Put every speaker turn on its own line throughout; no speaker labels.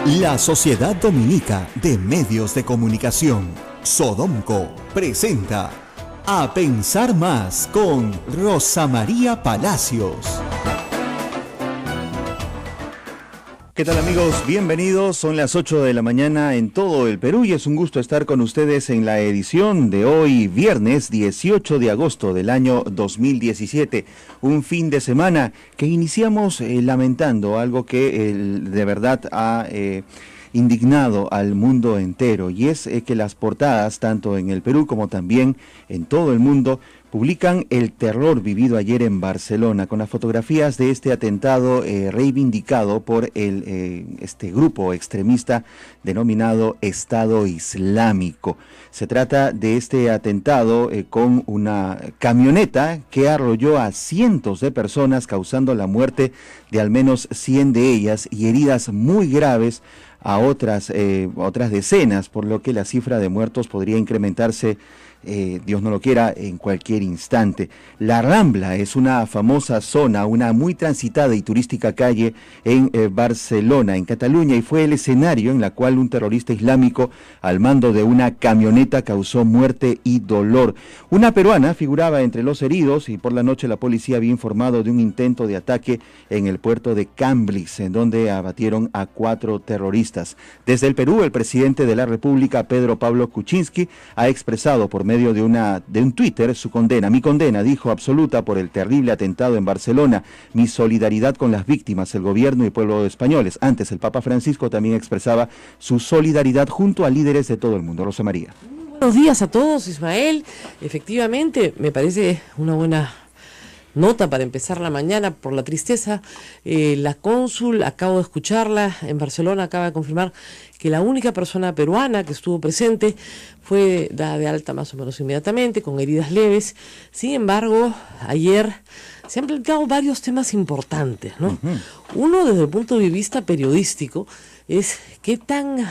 La Sociedad Dominica de Medios de Comunicación, Sodomco, presenta A Pensar Más con Rosa María Palacios. ¿Qué tal, amigos? Bienvenidos, son las 8 de la mañana en todo el Perú y es un gusto estar con ustedes en la edición de hoy, viernes 18 de agosto del año 2017, un fin de semana que iniciamos lamentando algo que de verdad ha indignado al mundo entero, y es que las portadas, tanto en el Perú como también en todo el mundo, publican el terror vivido ayer en Barcelona, con las fotografías de este atentado reivindicado por este grupo extremista denominado Estado Islámico. Se trata de este atentado con una camioneta que arrolló a cientos de personas, causando la muerte de al menos 100 de ellas y heridas muy graves a otras decenas, por lo que la cifra de muertos podría incrementarse, Dios no lo quiera, en cualquier instante. La Rambla es una famosa zona, una muy transitada y turística calle en Barcelona, en Cataluña, y fue el escenario en la cual un terrorista islámico al mando de una camioneta causó muerte y dolor. Una peruana figuraba entre los heridos y por la noche la policía había informado de un intento de ataque en el puerto de Cambrils, en donde abatieron a 4 terroristas. Desde el Perú, el presidente de la República, Pedro Pablo Kuczynski, ha expresado por medio de un Twitter su condena. Mi condena, dijo, absoluta por el terrible atentado en Barcelona. Mi solidaridad con las víctimas, el gobierno y pueblo españoles. Antes, el Papa Francisco también expresaba su solidaridad junto a líderes de todo el mundo. Rosa María.
Buenos días a todos, Ismael. Efectivamente, me parece una buena nota para empezar la mañana por la tristeza. La cónsul, acabo de escucharla, en Barcelona acaba de confirmar que la única persona peruana que estuvo presente fue dada de alta más o menos inmediatamente, con heridas leves. Sin embargo, ayer se han planteado varios temas importantes, ¿no? Uno, desde el punto de vista periodístico, es qué tan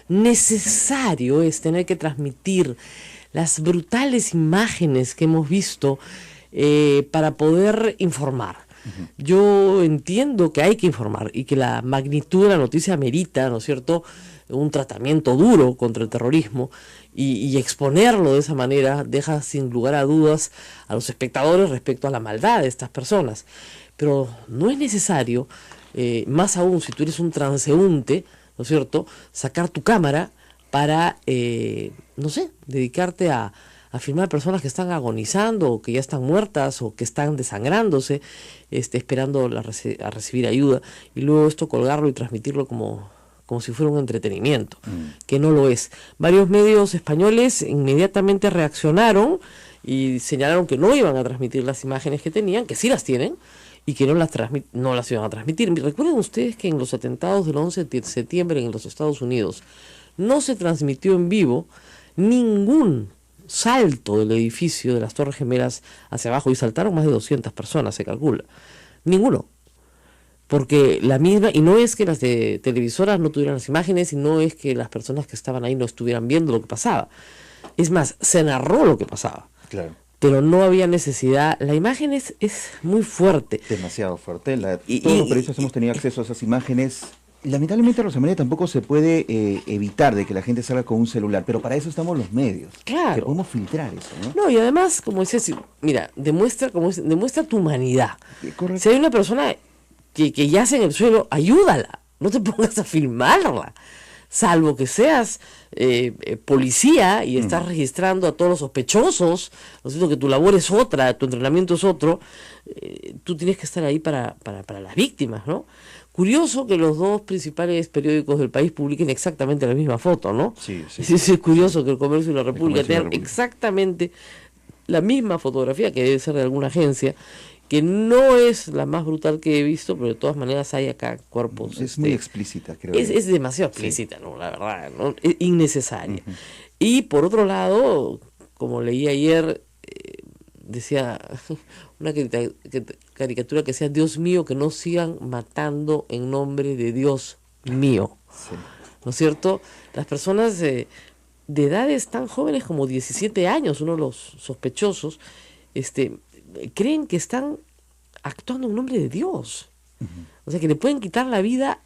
necesario es tener que transmitir las brutales imágenes que hemos visto para poder informar. Yo entiendo que hay que informar y que la magnitud de la noticia amerita, ¿no es cierto?, un tratamiento duro contra el terrorismo, y exponerlo de esa manera deja sin lugar a dudas a los espectadores respecto a la maldad de estas personas. Pero no es necesario, más aún si tú eres un transeúnte, ¿no es cierto?, sacar tu cámara para, no sé, dedicarte a filmar personas que están agonizando, o que ya están muertas, o que están desangrándose, esperando a recibir ayuda, y luego esto colgarlo y transmitirlo como si fuera un entretenimiento, que no lo es. Varios medios españoles inmediatamente reaccionaron y señalaron que no iban a transmitir las imágenes que tenían, que sí las tienen, y que no las iban a transmitir. Recuerden ustedes que en los atentados del 11 de septiembre en los Estados Unidos no se transmitió en vivo ningún salto del edificio de las Torres Gemelas hacia abajo, y saltaron más de 200 personas, se calcula. Ninguno. Porque la misma, y no es que las de televisoras no tuvieran las imágenes, y no es que las personas que estaban ahí no estuvieran viendo lo que pasaba. Es más, se narró lo que pasaba. Claro. Pero no había necesidad. La imagen es muy fuerte.
Demasiado fuerte. Todos los periodistas hemos tenido acceso a esas imágenes. Lamentablemente, Rosa María, tampoco se puede evitar de que la gente salga con un celular, pero para eso estamos los medios.
Claro.
Que podemos filtrar eso, ¿no?
No, y además, como decías, mira, demuestra tu humanidad.
Correcto.
Si hay una persona que yace en el suelo, ayúdala, no te pongas a filmarla, salvo que seas policía y estás registrando a todos los sospechosos, ¿no es cierto?, que tu labor es otra, tu entrenamiento es otro, tú tienes que estar ahí para las víctimas, ¿no? Curioso que los dos principales periódicos del país publiquen exactamente la misma foto, ¿no?
Sí.
Es curioso que el Comercio y la República tengan exactamente la misma fotografía, que debe ser de alguna agencia, que no es la más brutal que he visto, pero de todas maneras hay acá cuerpos.
Es muy explícita, creo.
Es demasiado explícita, ¿no? La verdad, ¿no? Es innecesaria. Y por otro lado, como leí ayer, decía una caricatura que decía: Dios mío, que no sigan matando en nombre de Dios mío. Sí. ¿No es cierto? Las personas de edades tan jóvenes como 17 años, uno de los sospechosos, creen que están actuando en nombre de Dios. O sea, que le pueden quitar la vida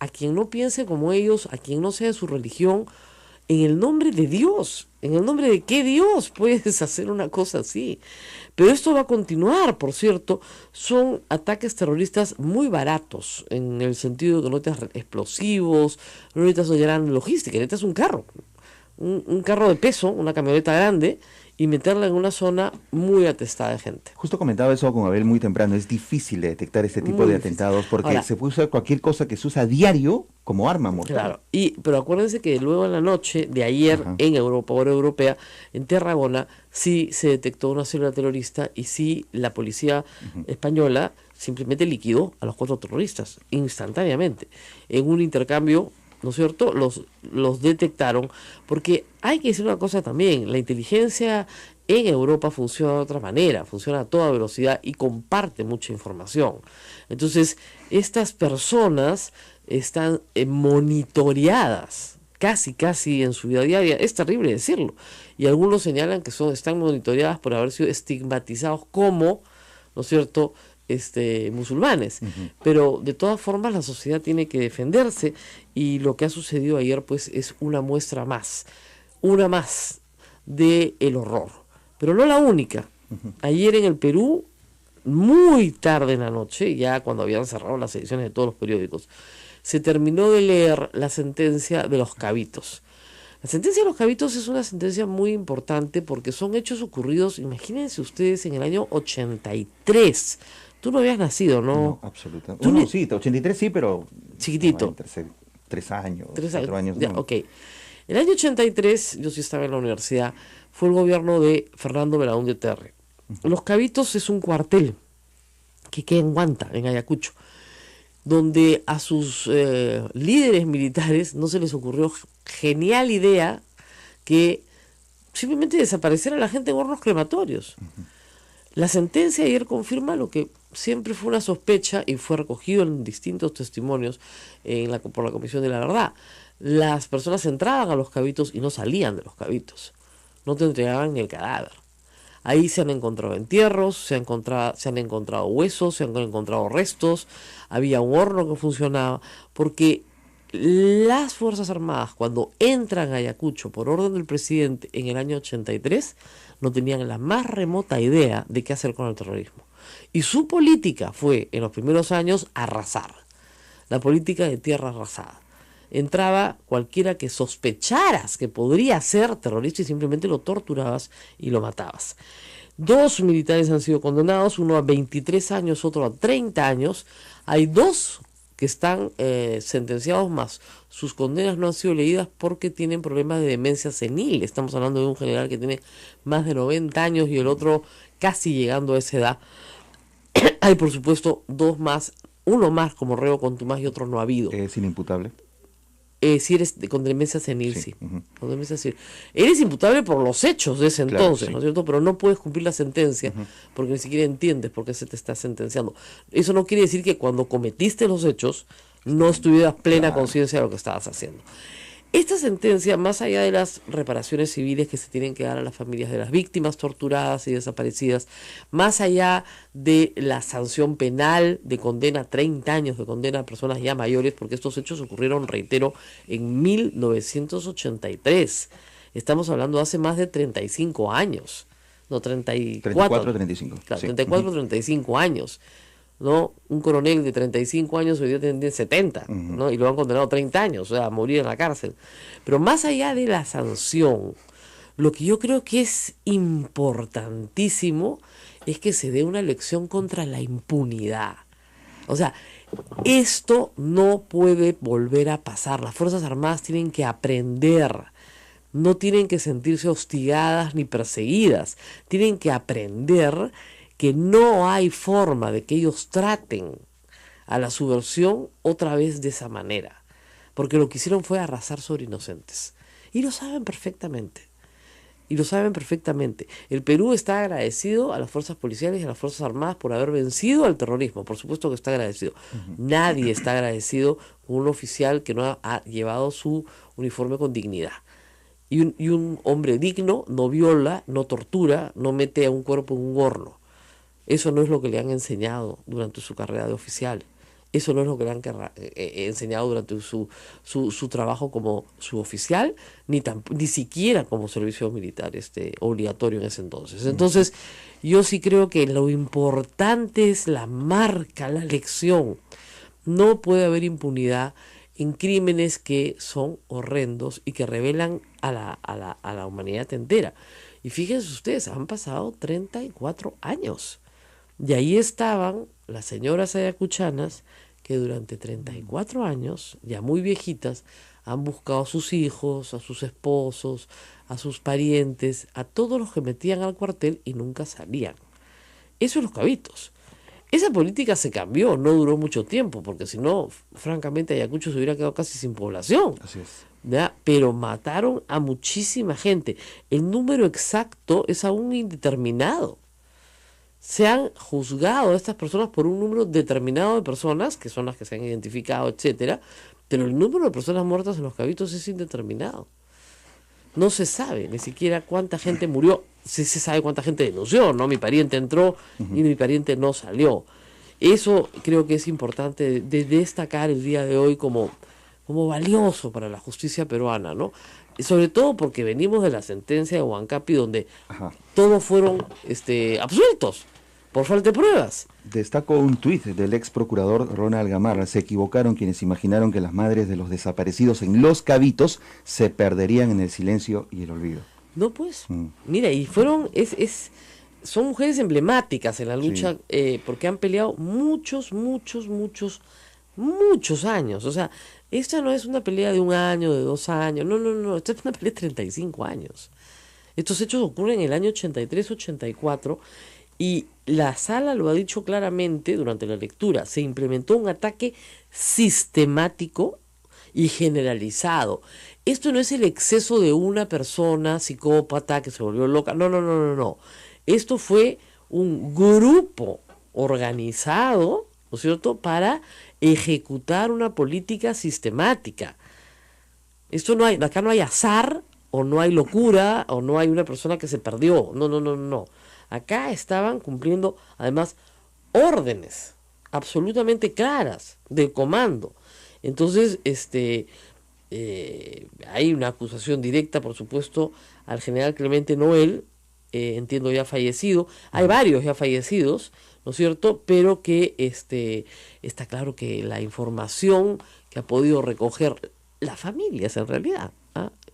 a quien no piense como ellos, a quien no sea de su religión, en el nombre de Dios. ¿En el nombre de qué Dios puedes hacer una cosa así? Pero esto va a continuar, por cierto. Son ataques terroristas muy baratos, en el sentido de que no necesitas explosivos, no necesitas una gran logística, necesitas un carro. Un carro de peso, una camioneta grande, y meterla en una zona muy atestada de gente.
Justo comentaba eso con Abel muy temprano, es difícil de detectar este tipo de atentados porque
ahora,
se puede usar cualquier cosa que se usa a diario como arma mortal.
Claro, pero acuérdense que luego en la noche de ayer,
Ajá,
en Europa, hora europea, en Tarragona, sí se detectó una célula terrorista y sí la policía española simplemente liquidó a los 4 terroristas instantáneamente en un intercambio, ¿no es cierto? Los detectaron, porque hay que decir una cosa también, la inteligencia en Europa funciona de otra manera, funciona a toda velocidad y comparte mucha información. Entonces, estas personas están monitoreadas casi en su vida diaria. Es terrible decirlo. Y algunos señalan que están monitoreadas por haber sido estigmatizados como, ¿no es cierto?, musulmanes. Pero de todas formas la sociedad tiene que defenderse, y lo que ha sucedido ayer pues es una muestra más, una más de el horror, pero no la única. Ayer en el Perú, muy tarde en la noche, ya cuando habían cerrado las ediciones de todos los periódicos, se terminó de leer la sentencia de los cabitos. La sentencia de los cabitos es una sentencia muy importante porque son hechos ocurridos, imagínense ustedes, en el año 83. Tú no habías nacido, ¿no?
No, absolutamente. Bueno, sí, 83 sí, pero...
Chiquitito.
3 años,
3
4 años.
Ya,
No.
ok. El año 83, yo sí estaba en la universidad, fue el gobierno de Fernando Belaúnde Terry. Los Cabitos es un cuartel que queda en Huanta, en Ayacucho, donde a sus líderes militares no se les ocurrió genial idea que simplemente desapareciera la gente en hornos crematorios. La sentencia ayer confirma lo que siempre fue una sospecha y fue recogido en distintos testimonios por la Comisión de la Verdad. Las personas entraban a los cabitos y no salían de los cabitos. No te entregaban ni el cadáver. Ahí se han encontrado entierros, se han encontrado huesos, se han encontrado restos, había un horno que funcionaba, porque las Fuerzas Armadas, cuando entran a Ayacucho por orden del presidente en el año 83, no tenían la más remota idea de qué hacer con el terrorismo. Y su política fue, en los primeros años, arrasar. La política de tierra arrasada. Entraba cualquiera que sospecharas que podría ser terrorista y simplemente lo torturabas y lo matabas. 2 militares han sido condenados, uno a 23 años, otro a 30 años. Hay 2 que están sentenciados más. Sus condenas no han sido leídas porque tienen problemas de demencia senil. Estamos hablando de un general que tiene más de 90 años y el otro casi llegando a esa edad. Hay, por supuesto, 2 más, uno más como reo contumaz y otro no ha habido.
¿Es inimputable?
Si eres con demencia senil, sí.
Uh-huh.
Con demencia senil. Eres imputable por los hechos de ese entonces,
sí.
¿no es cierto? Pero no puedes cumplir la sentencia porque ni siquiera entiendes por qué se te está sentenciando. Eso no quiere decir que cuando cometiste los hechos no estuvieras plena conciencia de lo que estabas haciendo. Esta sentencia, más allá de las reparaciones civiles que se tienen que dar a las familias de las víctimas torturadas y desaparecidas, más allá de la sanción penal de condena, 30 años de condena a personas ya mayores, porque estos hechos ocurrieron, reitero, en 1983. Estamos hablando de hace más de 35 años. No, 34,
35.
Claro,
Sí.
34, 35 años. ¿No? Un coronel de 35 años hoy día tiene 70, ¿no? Y lo han condenado a 30 años, o sea, a morir en la cárcel. Pero más allá de la sanción, lo que yo creo que es importantísimo es que se dé una lección contra la impunidad. O sea, esto no puede volver a pasar. Las Fuerzas Armadas tienen que aprender. No tienen que sentirse hostigadas ni perseguidas. Tienen que aprender que no hay forma de que ellos traten a la subversión otra vez de esa manera, porque lo que hicieron fue arrasar sobre inocentes, y lo saben perfectamente, El Perú está agradecido a las fuerzas policiales y a las Fuerzas Armadas por haber vencido al terrorismo, por supuesto que está agradecido. Nadie está agradecido con un oficial que no ha llevado su uniforme con dignidad. Y un hombre digno no viola, no tortura, no mete a un cuerpo en un horno. Eso no es lo que le han enseñado durante su carrera de oficial. Eso no es lo que le han enseñado durante su trabajo como suboficial, ni siquiera como servicio militar obligatorio en ese entonces. Entonces, yo sí creo que lo importante es la marca, la lección. No puede haber impunidad en crímenes que son horrendos y que revelan a la humanidad entera. Y fíjense ustedes, han pasado 34 años. Y ahí estaban las señoras ayacuchanas que durante 34 años, ya muy viejitas, han buscado a sus hijos, a sus esposos, a sus parientes, a todos los que metían al cuartel y nunca salían. Eso es Los Cabitos. Esa política se cambió, no duró mucho tiempo, porque si no, francamente, Ayacucho se hubiera quedado casi sin población.
Así es.
¿Ya? Pero mataron a muchísima gente. El número exacto es aún indeterminado. Se han juzgado a estas personas por un número determinado de personas, que son las que se han identificado, etcétera, pero el número de personas muertas en Los Cabitos es indeterminado. No se sabe ni siquiera cuánta gente murió. Sí se sabe cuánta gente denunció, ¿no? Mi pariente entró y mi pariente no salió. Eso creo que es importante de destacar el día de hoy como valioso para la justicia peruana, ¿no? Y sobre todo porque venimos de la sentencia de Huancapi donde todos fueron absueltos por falta de pruebas.
Destaco un tuit del ex procurador Ronald Gamarra. Se equivocaron quienes imaginaron que las madres de los desaparecidos en Los Cabitos se perderían en el silencio y el olvido.
No, pues, mira, y son mujeres emblemáticas en la lucha, porque han peleado muchos años. O sea, esta no es una pelea de 1 año, de 2 años, no, esta es una pelea de 35 años. Estos hechos ocurren en el año 83, 84, y la sala lo ha dicho claramente durante la lectura. Se implementó un ataque sistemático y generalizado. Esto no es el exceso de una persona psicópata que se volvió loca. No. Esto fue un grupo organizado, ¿no es cierto?, para ejecutar una política sistemática. Acá no hay azar, o no hay locura, o no hay una persona que se perdió. No. Acá estaban cumpliendo, además, órdenes absolutamente claras del comando. Entonces, hay una acusación directa, por supuesto, al general Clemente Noel, entiendo ya fallecido. Hay varios ya fallecidos, ¿no es cierto? Pero que está claro que la información que ha podido recoger las familias en realidad,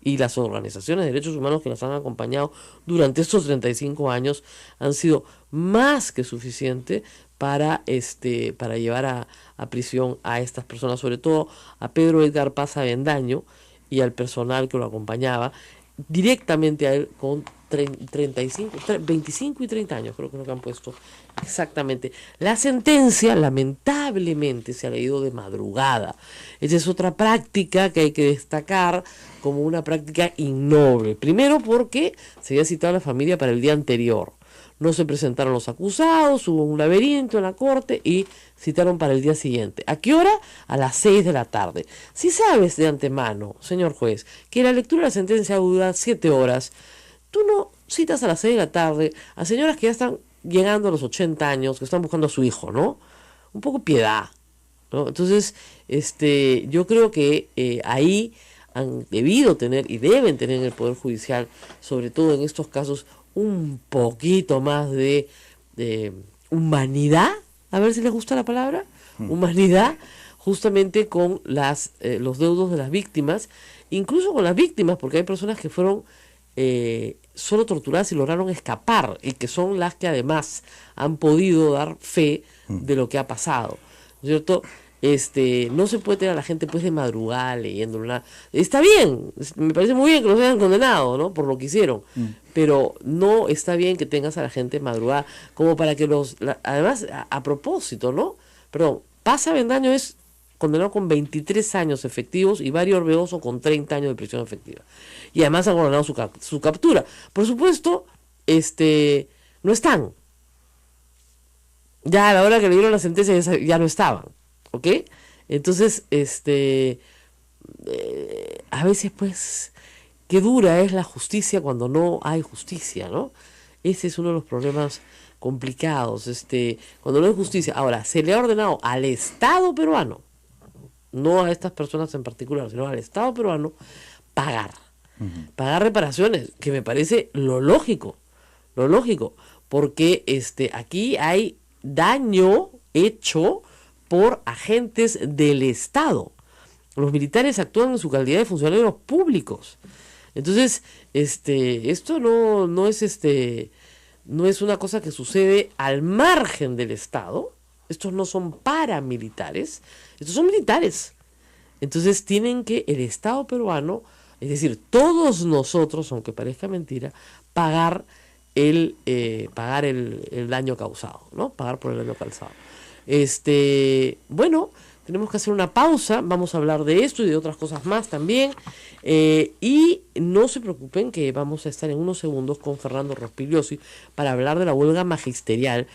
y las organizaciones de derechos humanos que las han acompañado durante estos 35 años han sido más que suficiente para llevar a prisión a estas personas, sobre todo a Pedro Edgar Paz Avendaño y al personal que lo acompañaba, directamente a él con 25 y 30 años, creo que es lo que han puesto exactamente. La sentencia, lamentablemente, se ha leído de madrugada. Esa es otra práctica que hay que destacar como una práctica innoble. Primero porque se había citado a la familia para el día anterior. No se presentaron los acusados, hubo un laberinto en la corte y citaron para el día siguiente. ¿A qué hora? A las 6 de la tarde. Si sabes de antemano, señor juez, que la lectura de la sentencia dura 7 horas, tú no citas a las 6 de la tarde a señoras que ya están llegando a los 80 años, que están buscando a su hijo, ¿no? Un poco piedad, ¿no? Entonces, yo creo que ahí han debido tener y deben tener en el Poder Judicial, sobre todo en estos casos, un poquito más de humanidad, a ver si les gusta la palabra, humanidad, justamente con los deudos de las víctimas, incluso con las víctimas, porque hay personas que fueron solo torturadas y lograron escapar, y que son las que además han podido dar fe de lo que ha pasado, ¿no es cierto? No se puede tener a la gente pues de madrugada leyendo nada. Está bien, me parece muy bien que los hayan condenado, ¿no?, por lo que hicieron, pero no está bien que tengas a la gente de madrugada como para que además, a propósito, ¿no? Perdón, Paz Avendaño es condenado con 23 años efectivos y Mario Orbegoso con 30 años de prisión efectiva. Y además han ordenado su captura. Por supuesto, no están. Ya a la hora que le dieron la sentencia ya no estaban. ¿Ok? Entonces, a veces pues, qué dura es la justicia cuando no hay justicia, ¿no? Ese es uno de los problemas complicados, cuando no hay justicia. Ahora, se le ha ordenado al Estado peruano, no a estas personas en particular, sino al Estado peruano, pagar reparaciones, que me parece lo lógico, porque aquí hay daño hecho por agentes del Estado. Los militares actúan en su calidad de funcionarios públicos. Entonces, esto no es una cosa que sucede al margen del Estado. Estos no son paramilitares, estos son militares. Entonces tienen que el Estado peruano, es decir, todos nosotros, aunque parezca mentira, pagar el daño causado, ¿no? Pagar por el daño causado. Bueno, tenemos que hacer una pausa, vamos a hablar de esto y de otras cosas más también, y no se preocupen que vamos a estar en unos segundos con Fernando Rospigliosi para hablar de la huelga magisterial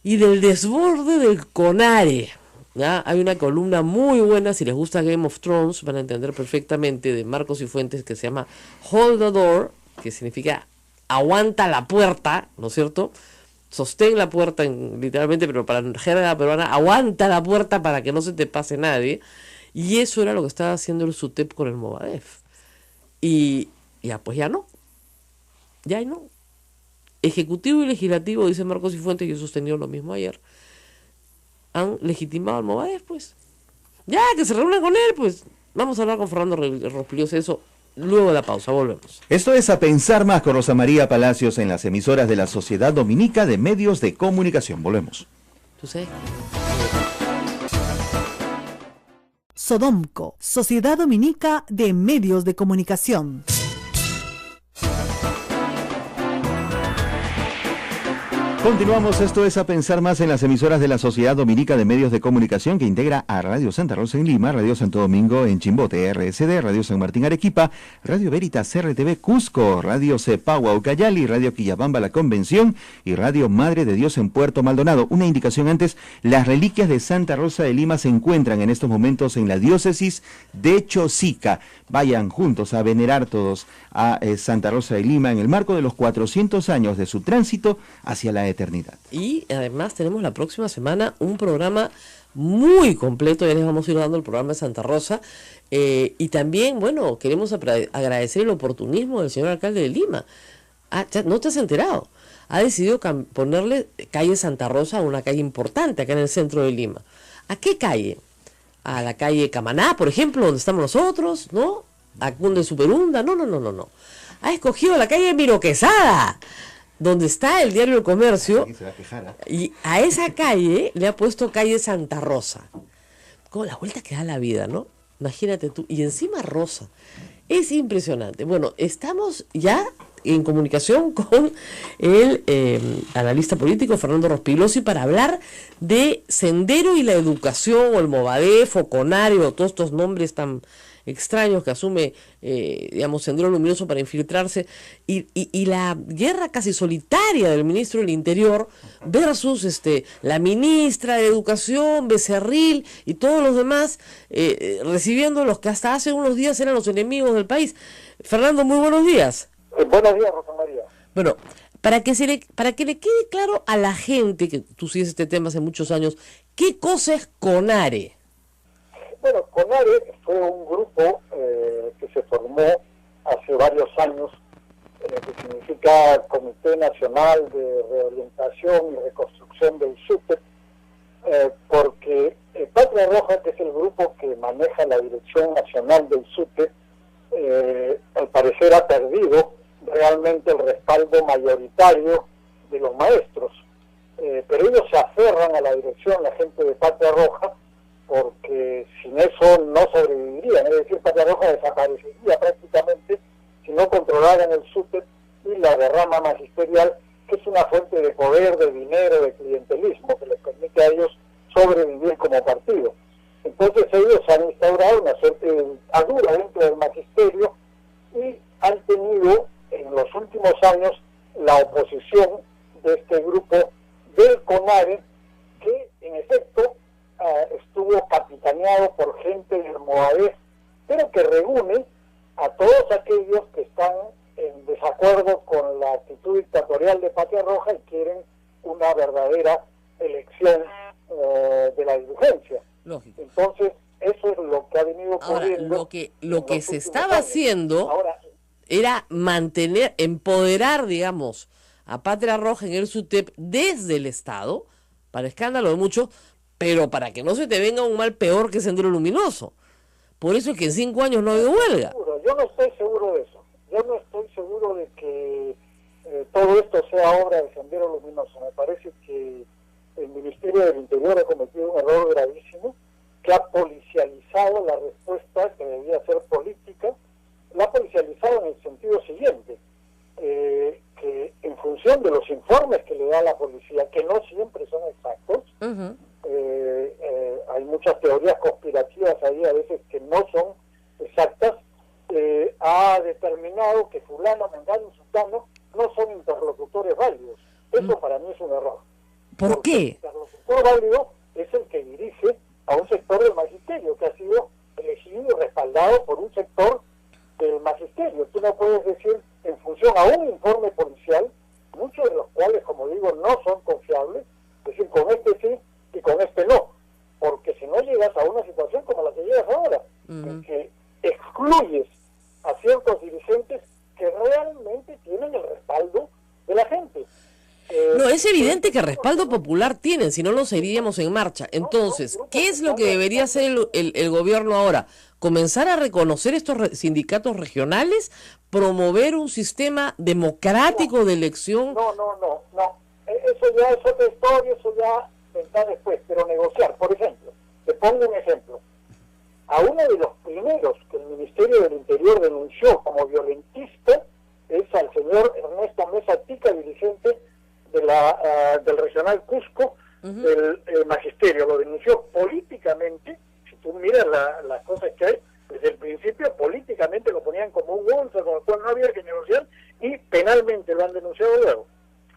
y del desborde del CONARE, ¿ya? Hay una columna muy buena, si les gusta Game of Thrones van a entender perfectamente, de Marcos y Fuentes, que se llama Hold the Door, que significa aguanta la puerta, ¿no es cierto? Sostén la puerta, literalmente, pero para jerga peruana, aguanta la puerta para que no se te pase nadie. Y eso era lo que estaba haciendo el SUTEP con el Movadef. Y ya, pues ya no. Ejecutivo y legislativo, dice Marcos y Fuentes, yo he sostenido lo mismo ayer, han legitimado al Movadef, pues. Ya, que se reúnan con él, pues. Vamos a hablar con Fernando Rospigliosi de eso. Luego de la pausa, volvemos.
Esto es A Pensar Más con Rosa María Palacios en las emisoras de la Sociedad Dominica de Medios de Comunicación. Volvemos.
¿Tú sabes?
Sodomco, Sociedad Dominica de Medios de Comunicación.
Continuamos, esto es A Pensar Más en las emisoras de la Sociedad Dominica de Medios de Comunicación, que integra a Radio Santa Rosa en Lima, Radio Santo Domingo en Chimbote, RSD, Radio San Martín Arequipa, Radio Veritas RTV Cusco, Radio Cepagua Ucayali, Radio Quillabamba La Convención y Radio Madre de Dios en Puerto Maldonado. Una indicación antes, las reliquias de Santa Rosa de Lima se encuentran en estos momentos en la diócesis de Chosica. Vayan juntos a venerar todos a Santa Rosa de Lima en el marco de los 400 años de su tránsito hacia la eternidad.
Y además tenemos la próxima semana un programa muy completo, ya les vamos a ir dando el programa de Santa Rosa, y también, bueno, queremos agradecer el oportunismo del señor alcalde de Lima. ¿No te has enterado? Ha decidido ponerle calle Santa Rosa a una calle importante acá en el centro de Lima. ¿A qué calle? A la calle Camaná, por ejemplo, donde estamos nosotros, ¿no? A Cunde Superunda, no. Ha escogido la calle Miro Quesada, donde está el diario El Comercio, y a esa calle le ha puesto calle Santa Rosa. Con la vuelta que da la vida, ¿no? Imagínate tú, y encima rosa. Es impresionante. Bueno, estamos ya en comunicación con el analista político Fernando Rospigliosi para hablar de Sendero y la Educación, o el Movadef, o CONARE, o todos estos nombres tan extraños que asume, Sendero Luminoso para infiltrarse, y la guerra casi solitaria del ministro del Interior versus la ministra de Educación, Becerril, y todos los demás, recibiendo los que hasta hace unos días eran los enemigos del país. Fernando, muy buenos días.
Buenos días, Rosa María.
Bueno, para que le quede claro a la gente, que tú sigues este tema hace muchos años, ¿qué cosa es CONARE?
Bueno, CONARE fue un grupo que se formó hace varios años, que significa Comité Nacional de Reorientación y Reconstrucción del SUTEP, porque Patria Roja, que es el grupo que maneja la dirección nacional del SUTEP, al parecer ha perdido realmente el respaldo mayoritario de los maestros, pero ellos se aferran a la dirección, la gente de Patria Roja, porque sin eso no sobrevivirían, es decir, Patria Roja desaparecería prácticamente si no controlaran el SUTEP y la derrama magisterial, que es una fuente de poder, de dinero, de clientelismo, que les permite a ellos sobrevivir como partido. Entonces ellos han instaurado una suerte de dictadura dentro del magisterio y han tenido en los últimos años la oposición de este grupo del CONARE, que en efecto estuvo capitaneado por gente del Movadef, pero que reúne a todos aquellos que están en desacuerdo con la actitud dictatorial de Patria Roja y quieren una verdadera elección de la dirigencia.
Lógico.
Entonces, eso es lo que ha venido ocurriendo.
Ahora, lo que se estaba haciendo era empoderar, digamos, a Patria Roja en el SUTEP desde el Estado, para escándalo de muchos, pero para que no se te venga un mal peor que Sendero Luminoso. Por eso es que en 5 años no ha habido huelga.
Yo no estoy seguro de eso. Yo no estoy seguro de que todo esto sea obra de Sendero Luminoso. Me parece que el Ministerio del Interior ha cometido un error gravísimo, que ha policializado la respuesta que debía ser política. La ha policializado en el sentido siguiente, que en función de los informes que le da la policía, que no siempre son exactos, hay muchas teorías conspirativas ahí a veces que no son exactas, ha determinado que fulano, mengano y sultano no son interlocutores válidos. Eso para mí es un error.
¿Por qué?
El interlocutor válido es el que dirige a un sector del magisterio, que ha sido elegido y respaldado por un sector del magisterio. Tú no puedes decir, en función a un informe policial, muchos de los cuales, como digo, no son confiables, decir, con este sí y con este no, porque si no llegas a una situación como la que llegas ahora, en que excluyes a ciertos dirigentes que realmente tienen el respaldo de la gente.
No, es evidente que respaldo popular tienen, si no los iríamos en marcha. Entonces, ¿qué es lo que debería hacer el gobierno ahora? Comenzar a reconocer estos sindicatos regionales, promover un sistema democrático de elección.
No. Eso ya es otra historia, eso ya vendrá después, pero negociar. Por ejemplo, te pongo un ejemplo. A uno de los primeros que el Ministerio del Interior denunció como violentista es al señor Ernesto Mesa Tica, dirigente del regional Cusco, del magisterio. Lo denunció políticamente. Si tú miras las cosas que hay, desde el principio políticamente lo ponían como un monstruo con el cual no había que negociar, y penalmente lo han denunciado luego.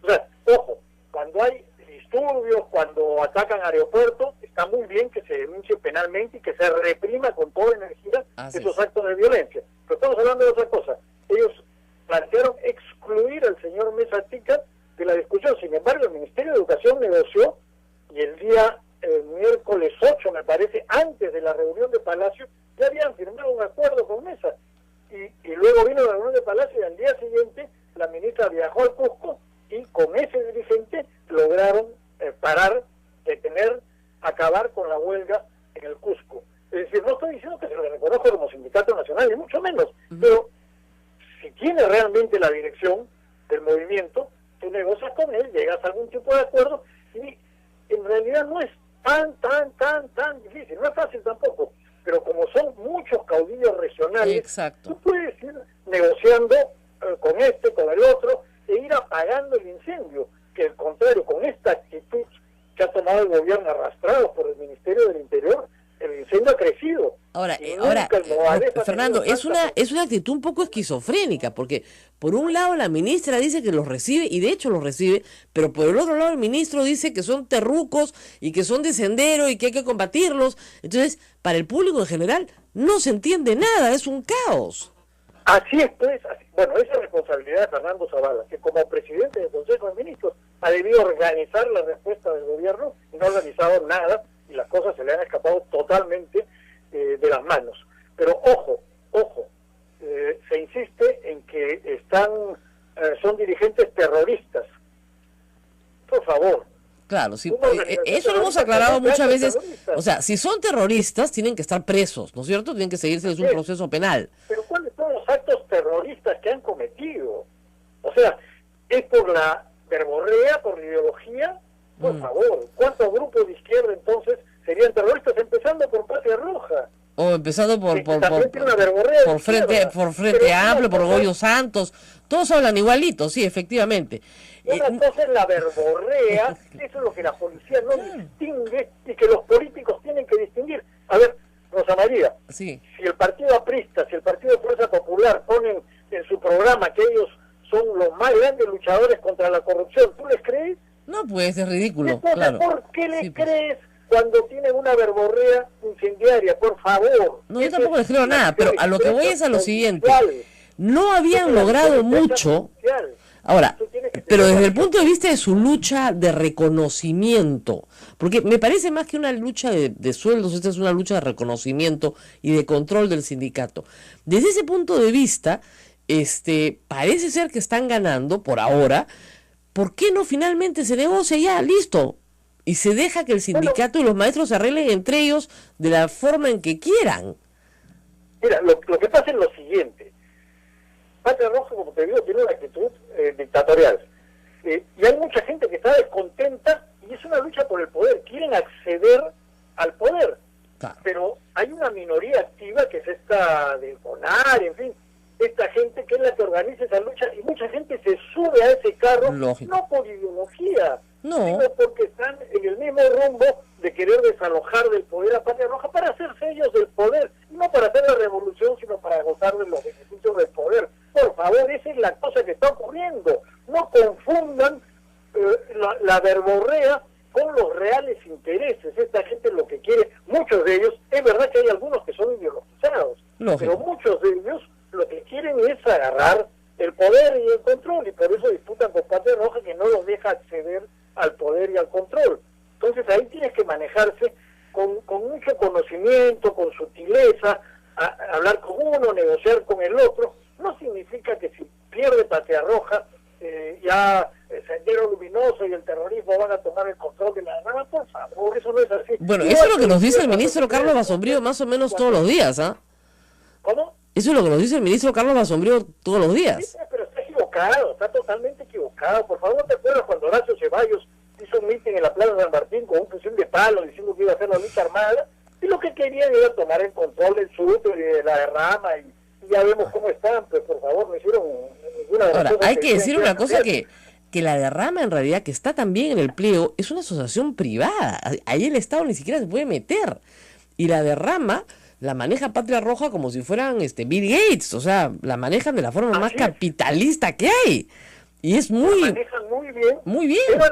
O sea, ojo, cuando hay disturbios, cuando atacan aeropuertos, está muy bien que se denuncie penalmente y que se reprima con toda energía esos actos de violencia. Pero estamos hablando de otra cosa. Ellos plantearon excluir al señor Mesa Tica de la discusión. Sin embargo, el Ministerio de Educación negoció, y el miércoles 8, me parece, antes de la reunión de Palacio, ya habían firmado un acuerdo con Mesa. Y luego vino la reunión de Palacio y al día siguiente la ministra viajó al Cusco y con ese dirigente lograron parar, detener, acabar con la huelga en el Cusco. Es decir, no estoy diciendo que se lo reconozca como sindicato nacional, ni mucho menos, pero si tiene realmente la dirección del movimiento, tú negocias con él, llegas a algún tipo de acuerdo, y en realidad no es tan difícil, no es fácil tampoco, pero como son muchos caudillos regionales,
exacto,
tú puedes ir negociando con este, con el otro, e ir apagando el incendio, que al contrario, con esta actitud que ha tomado el gobierno arrastrado por el Ministerio del Interior, el incendio ha crecido.
Ahora,
Fernando,
es una actitud un poco esquizofrénica, porque por un lado la ministra dice que los recibe, y de hecho los recibe, pero por el otro lado el ministro dice que son terrucos y que son de Sendero y que hay que combatirlos. Entonces, para el público en general no se entiende nada, es un caos.
Así es, pues. Bueno, esa es responsabilidad de Fernando Zavala, que como presidente del Consejo de Ministros ha debido organizar la respuesta del gobierno y no ha organizado nada, y las cosas se le han escapado totalmente de las manos. Pero ojo, se insiste en que son dirigentes terroristas. Por favor.
Claro, sí, eso lo hemos aclarado muchas veces. O sea, si son terroristas, tienen que estar presos, ¿no es cierto? Tienen que seguirse un proceso penal.
Pero ¿cuáles son los actos terroristas que han cometido? O sea, ¿es por la verborrea, por la ideología? Por favor, ¿cuántos grupos de izquierda entonces serían terroristas? Empezando por Patria Roja.
O empezando por Frente Amplio, por Goyo Santos. Todos hablan igualito, sí, efectivamente.
Una cosa es la verborrea, eso es lo que la policía no distingue y que los políticos tienen que distinguir. A ver, Rosa María,
sí,
si el partido aprista, si el partido de Fuerza Popular ponen en su programa que ellos son los más grandes luchadores contra la corrupción, ¿tú les crees?
No, pues es ridículo.
Entonces,
claro.
¿por qué les crees cuando tienen una verborrea incendiaria? Por favor.
No, yo tampoco les creo nada, pero a lo que voy es a lo siguiente. no habían logrado mucho. Ahora, pero desde el punto de vista de su lucha de reconocimiento, porque me parece más que una lucha de sueldos, esta es una lucha de reconocimiento y de control del sindicato. Desde ese punto de vista, parece ser que están ganando por ahora. ¿Por qué no finalmente se negocia ya? Listo. Y se deja que el sindicato y los maestros se arreglen entre ellos de la forma en que quieran.
Mira, lo que pasa es lo siguiente. Patria Roja, como te digo, tiene una actitud dictatorial. Y hay mucha gente que está descontenta y es una lucha por el poder. Quieren acceder al poder.
Claro.
Pero hay una minoría activa que es esta de CONAR, en fin, esta gente que es la que organiza esa lucha y mucha gente se sube a ese carro,
Lógico.
no por ideología,
No.
sino porque están en el mismo rumbo de querer desalojar del poder a Patria Roja para hacerse ellos del poder, y no para hacer la revolución, sino para gozar de los beneficios del poder. Por favor, esa es la cosa que está ocurriendo. No confundan la verborrea con los reales intereses. Esta gente lo que quiere, muchos de ellos, es verdad que hay algunos que son ideologizados,
Lógico.
pero muchos de ellos lo que quieren es agarrar el poder y el control, y por eso disputan con Patria Roja, que no los deja acceder al poder y al control. Entonces ahí tienes que manejarse con mucho conocimiento, con sutileza, hablar con uno, negociar con el otro. No significa que si pierde Patria Roja, ya el Sendero Luminoso y el terrorismo van a tomar el control de la rama. Por favor, eso no es así.
Bueno, eso es lo que nos dice el ministro Carlos Basombrío más o menos todos los días, ¿ah?
¿Cómo?
Eso es lo que nos dice el ministro Carlos Basombrío todos los días.
Sí, pero está equivocado, está totalmente equivocado. Por favor, ¿no te acuerdas cuando Horacio Ceballos hizo un mitin en la Plaza San Martín con un fusil de palo diciendo que iba a hacer la lucha armada? Y lo que querían era tomar el control del sur y de la derrama, y ya vemos cómo están. Pues por favor, no hicieron ninguna de las
Ahora,
cosas
hay que decir una cosa
hacer.
que la derrama en realidad, que está también en el pliego, es una asociación privada. Ahí el Estado ni siquiera se puede meter. Y la derrama la maneja Patria Roja como si fueran Bill Gates, o sea, la manejan de la forma más
Así es.
capitalista que hay. Y es
La
muy,
manejan muy bien,
muy bien.
pero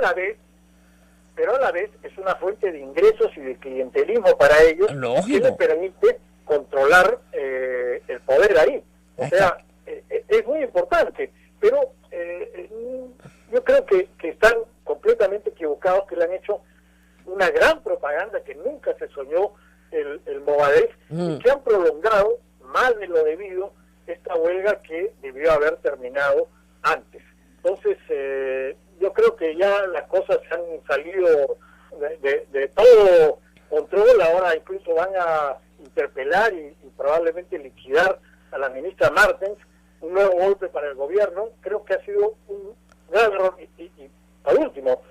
a la vez es una fuente de ingresos y de clientelismo para ellos,
Lógico.
que les permite controlar el poder ahí. O sea, es muy importante, pero yo creo que están completamente equivocados, que le han hecho una gran propaganda que nunca se soñó el Movadef, y que han prolongado más de lo debido esta huelga que debió haber terminado antes. Entonces, yo creo que ya las cosas se han salido de todo control. Ahora incluso van a interpelar y probablemente liquidar a la ministra Martens, un nuevo golpe para el gobierno. Creo que ha sido un gran error. Y al último,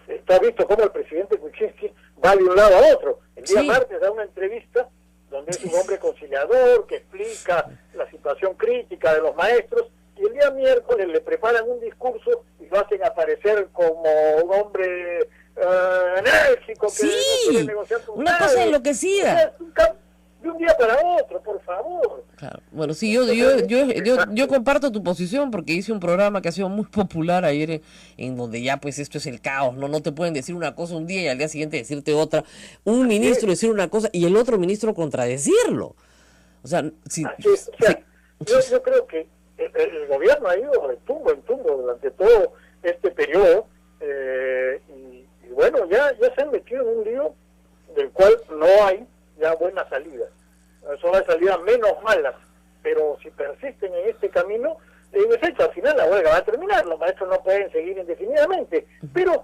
está visto cómo el presidente Kuczynski va de un lado a otro. El día martes da una entrevista donde es un hombre conciliador que explica la situación crítica de los maestros, y el día miércoles le preparan un discurso y lo hacen aparecer como un hombre enérgico que no quiere negociar con
una
nadie.
cosa enloquecida.
O sea, es un de un día para otro, por favor.
Claro. Bueno, sí, yo comparto tu posición, porque hice un programa que ha sido muy popular ayer en donde ya pues esto es el caos, no te pueden decir una cosa un día y al día siguiente decirte otra, un ministro decir una cosa y el otro ministro contradecirlo. O sea,
yo creo que el gobierno ha ido de tumbo en tumbo durante todo este periodo, y bueno, ya se han metido en un lío del cual no hay ya buena salida. Son las salidas menos malas, pero si persisten en este camino, en efecto, al final la huelga va a terminar, los maestros no pueden seguir indefinidamente, pero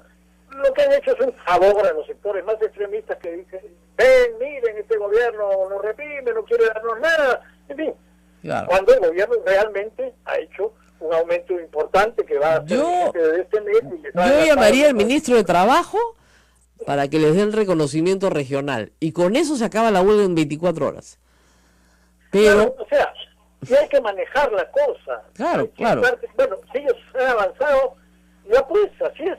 lo que han hecho es un favor a los sectores más extremistas que dicen, ven, miren, este gobierno nos reprime, no quiere darnos nada, en fin, claro. Cuando el gobierno realmente ha hecho un aumento importante que va a ser de este mes.
Yo llamaría al ministro de Trabajo para que les den reconocimiento regional, y con eso se acaba la huelga en 24 horas. Pero,
claro, o sea, sí hay que manejar la cosa.
Claro.
Bueno, si ellos han avanzado, ya pues, así es.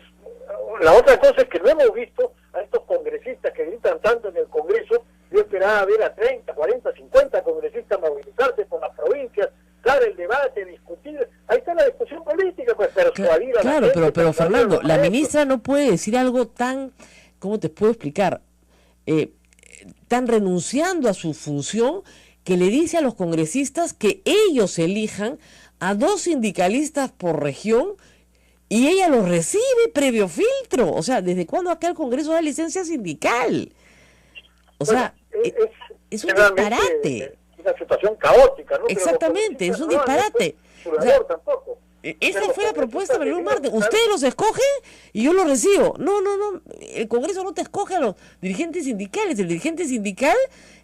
La otra cosa es que no hemos visto a estos congresistas que gritan tanto en el Congreso. Yo esperaba ver a 30, 40, 50 congresistas movilizarse por las provincias, dar el debate, discutir. Ahí está la discusión política, pues persuadir a la gente.
Claro, pero Fernando, la ministra no puede decir algo tan, ¿cómo te puedo explicar? Tan renunciando a su función, que le dice a los congresistas que ellos elijan a 2 sindicalistas por región y ella los recibe previo filtro. O sea, ¿desde cuándo acá el Congreso da licencia sindical? O sea, es un disparate.
Una situación caótica, ¿no?
Exactamente, es un disparate.
O sea, tampoco.
Esa fue la propuesta de Mariluz Marte. Ustedes los escogen y yo los recibo. No. El Congreso no te escoge a los dirigentes sindicales. El dirigente sindical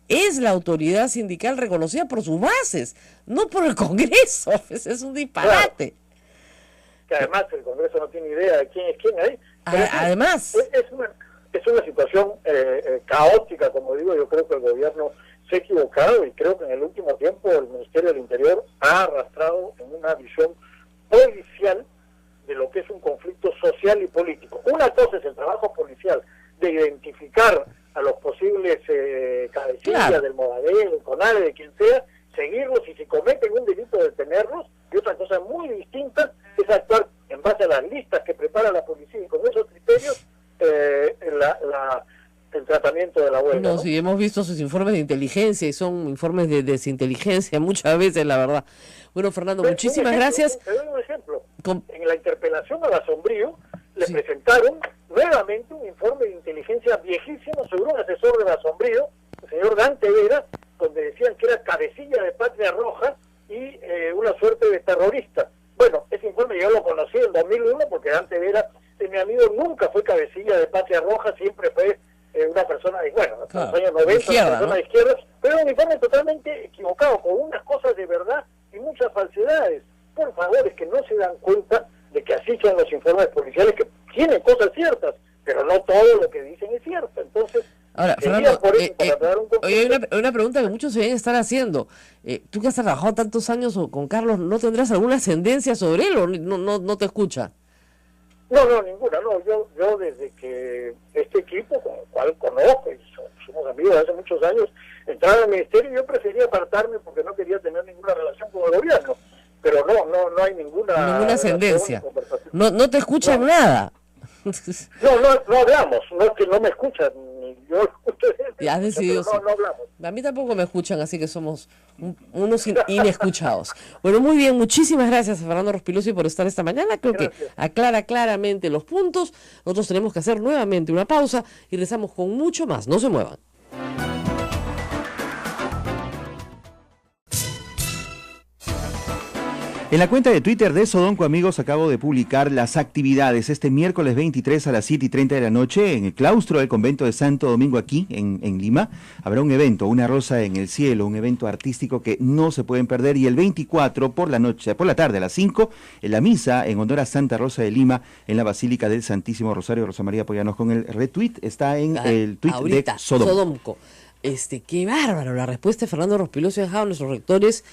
es la autoridad sindical reconocida por sus bases, no por el Congreso. Es un disparate.
Claro. Que además el Congreso no tiene idea de quién es quién ahí.
Además.
Es una situación caótica, como digo. Yo creo que el gobierno se ha equivocado y creo que en el último tiempo el Ministerio del Interior ha arrastrado en una visión policial de lo que es un conflicto social y político. Una cosa es el trabajo policial de identificar a los posibles cabecillas del Movadel, del CONADE, de quien sea, seguirlos y si cometen un delito detenerlos, y otra cosa muy distinta es actuar en base a las listas que prepara la policía y con esos criterios el tratamiento de la huelga.
No, sí, hemos visto sus informes de inteligencia y son informes de desinteligencia muchas veces, la verdad. Bueno, Fernando, muchísimas gracias.
Te doy un ejemplo. En la interpelación a Basombrío le presentaron nuevamente un informe de inteligencia viejísimo sobre un asesor de Basombrío, el señor Dante Vera, donde decían que era cabecilla de Patria Roja y una suerte de terrorista. Bueno, ese informe yo lo conocí en 2001 porque Dante Vera, mi amigo, nunca fue cabecilla de Patria Roja, siempre fue una persona de, bueno, hasta los años 90,
izquierda,
una persona de izquierda, pero un informe totalmente equivocado, con unas cosas de verdad y muchas falsedades. Por favor, es que no se dan cuenta de que así son los informes policiales, que tienen cosas ciertas, pero no todo lo que dicen es cierto. Entonces,
ahora, Fernando, hay una pregunta que muchos se deben estar haciendo. Tú que has trabajado tantos años con Carlos, ¿no tendrás alguna ascendencia sobre él o no te escucha?
No, ninguna, no. Yo desde que este equipo, con el cual conozco y somos amigos de hace muchos años, entraba al ministerio, yo prefería apartarme porque no quería tener ninguna relación con el gobierno. Pero no hay ninguna
ascendencia. No te escuchan nada.
No hablamos, no es que no me escuchan, ni yo escucho.
Ya has decidido.
No hablamos.
A mí tampoco me escuchan, así que somos unos inescuchados. Bueno, muy bien, muchísimas gracias a Fernando Rospigliosi por estar esta mañana. Creo que aclara claramente los puntos. Nosotros tenemos que hacer nuevamente una pausa y regresamos con mucho más. No se muevan.
En la cuenta de Twitter de Sodonco, amigos, acabo de publicar las actividades. Este miércoles 23 a las 7:30 de la noche, en el claustro del convento de Santo Domingo, aquí en Lima, habrá un evento, Una Rosa en el Cielo, un evento artístico que no se pueden perder. Y el 24 por la tarde a las 5, en la misa en honor a Santa Rosa de Lima, en la Basílica del Santísimo Rosario. Rosa María, apóyanos con el retweet, está en el tweet
ahorita,
de Sodonco.
Qué bárbaro, la respuesta de Fernando Rospigliosi ha dejado a nuestros rectores,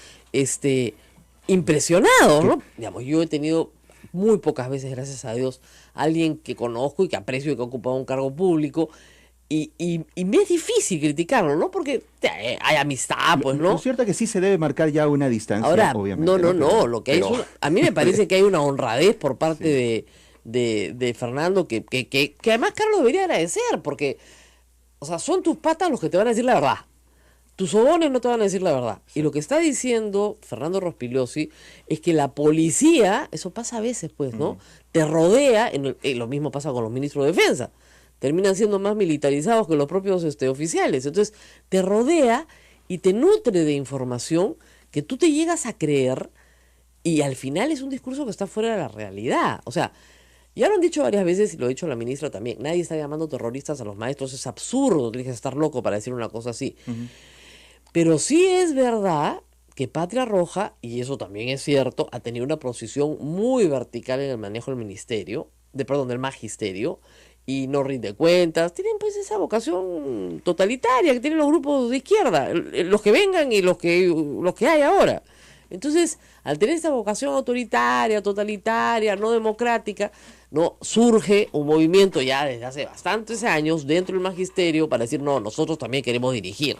impresionado, ¿no? Digamos, yo he tenido muy pocas veces, gracias a Dios, alguien que conozco y que aprecio y que ha ocupado un cargo público y me es difícil criticarlo, ¿no? Porque hay amistad, pues, ¿no?
Lo cierto es que sí se debe marcar ya una distancia,
ahora,
obviamente.
No, lo que hay a mí me parece que hay una honradez por parte de Fernando que además Carlos debería agradecer, porque, o sea, son tus patas los que te van a decir la verdad. Tus sobones no te van a decir la verdad. Y lo que está diciendo Fernando Rospigliosi es que la policía, eso pasa a veces, pues, ¿no? Te rodea, lo mismo pasa con los ministros de defensa. Terminan siendo más militarizados que los propios oficiales. Entonces, te rodea y te nutre de información que tú te llegas a creer y al final es un discurso que está fuera de la realidad. O sea, ya lo han dicho varias veces y lo ha dicho la ministra también. Nadie está llamando terroristas a los maestros. Es absurdo, tienes que estar loco para decir una cosa así. Pero sí es verdad que Patria Roja, y eso también es cierto, ha tenido una posición muy vertical en el manejo del del magisterio, y no rinde cuentas. Tienen pues esa vocación totalitaria que tienen los grupos de izquierda, los que vengan y los que hay ahora. Entonces, al tener esta vocación autoritaria, totalitaria, no democrática, no surge un movimiento ya desde hace bastantes años dentro del magisterio para decir, no, nosotros también queremos dirigir,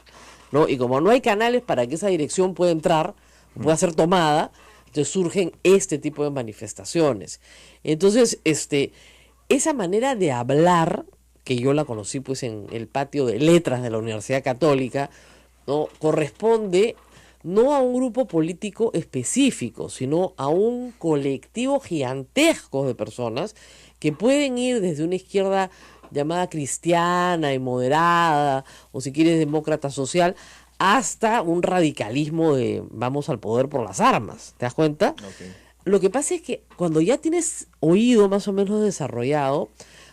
¿no? Y como no hay canales para que esa dirección pueda entrar, pueda ser tomada, entonces surgen este tipo de manifestaciones. Entonces, esa manera de hablar, que yo la conocí pues en el patio de letras de la Universidad Católica, ¿no? Corresponde no a un grupo político específico, sino a un colectivo gigantesco de personas que pueden ir desde una izquierda llamada cristiana y moderada, o si quieres demócrata social, hasta un radicalismo de vamos al poder por las armas. ¿Te das cuenta?
Okay.
Lo que pasa es que cuando ya tienes oído más o menos desarrollado,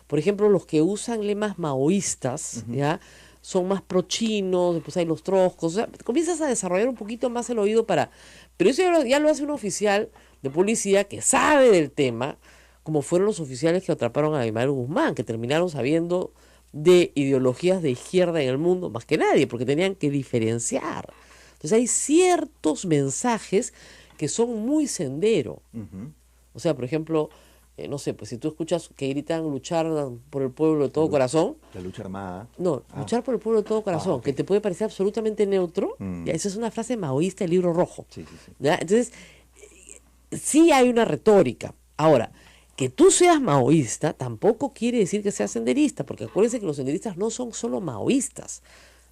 por ejemplo, los que usan lemas maoístas, ¿ya? Son más pro-chinos, después hay los troscos, o sea, comienzas a desarrollar un poquito más el oído para... Pero eso ya lo hace un oficial de policía que sabe del tema, como fueron los oficiales que atraparon a Abimael Guzmán, que terminaron sabiendo de ideologías de izquierda en el mundo más que nadie, porque tenían que diferenciar. Entonces hay ciertos mensajes que son muy sendero. O sea, por ejemplo, no sé, pues si tú escuchas que gritan luchar por el pueblo de todo corazón.
La lucha armada.
No, luchar por el pueblo de todo corazón,
okay.
Que te puede parecer absolutamente neutro. Ya, esa es una frase maoísta del Libro Rojo.
Sí.
¿Ya? Entonces, sí hay una retórica. Ahora, que tú seas maoísta tampoco quiere decir que seas senderista, porque acuérdense que los senderistas no son solo maoístas,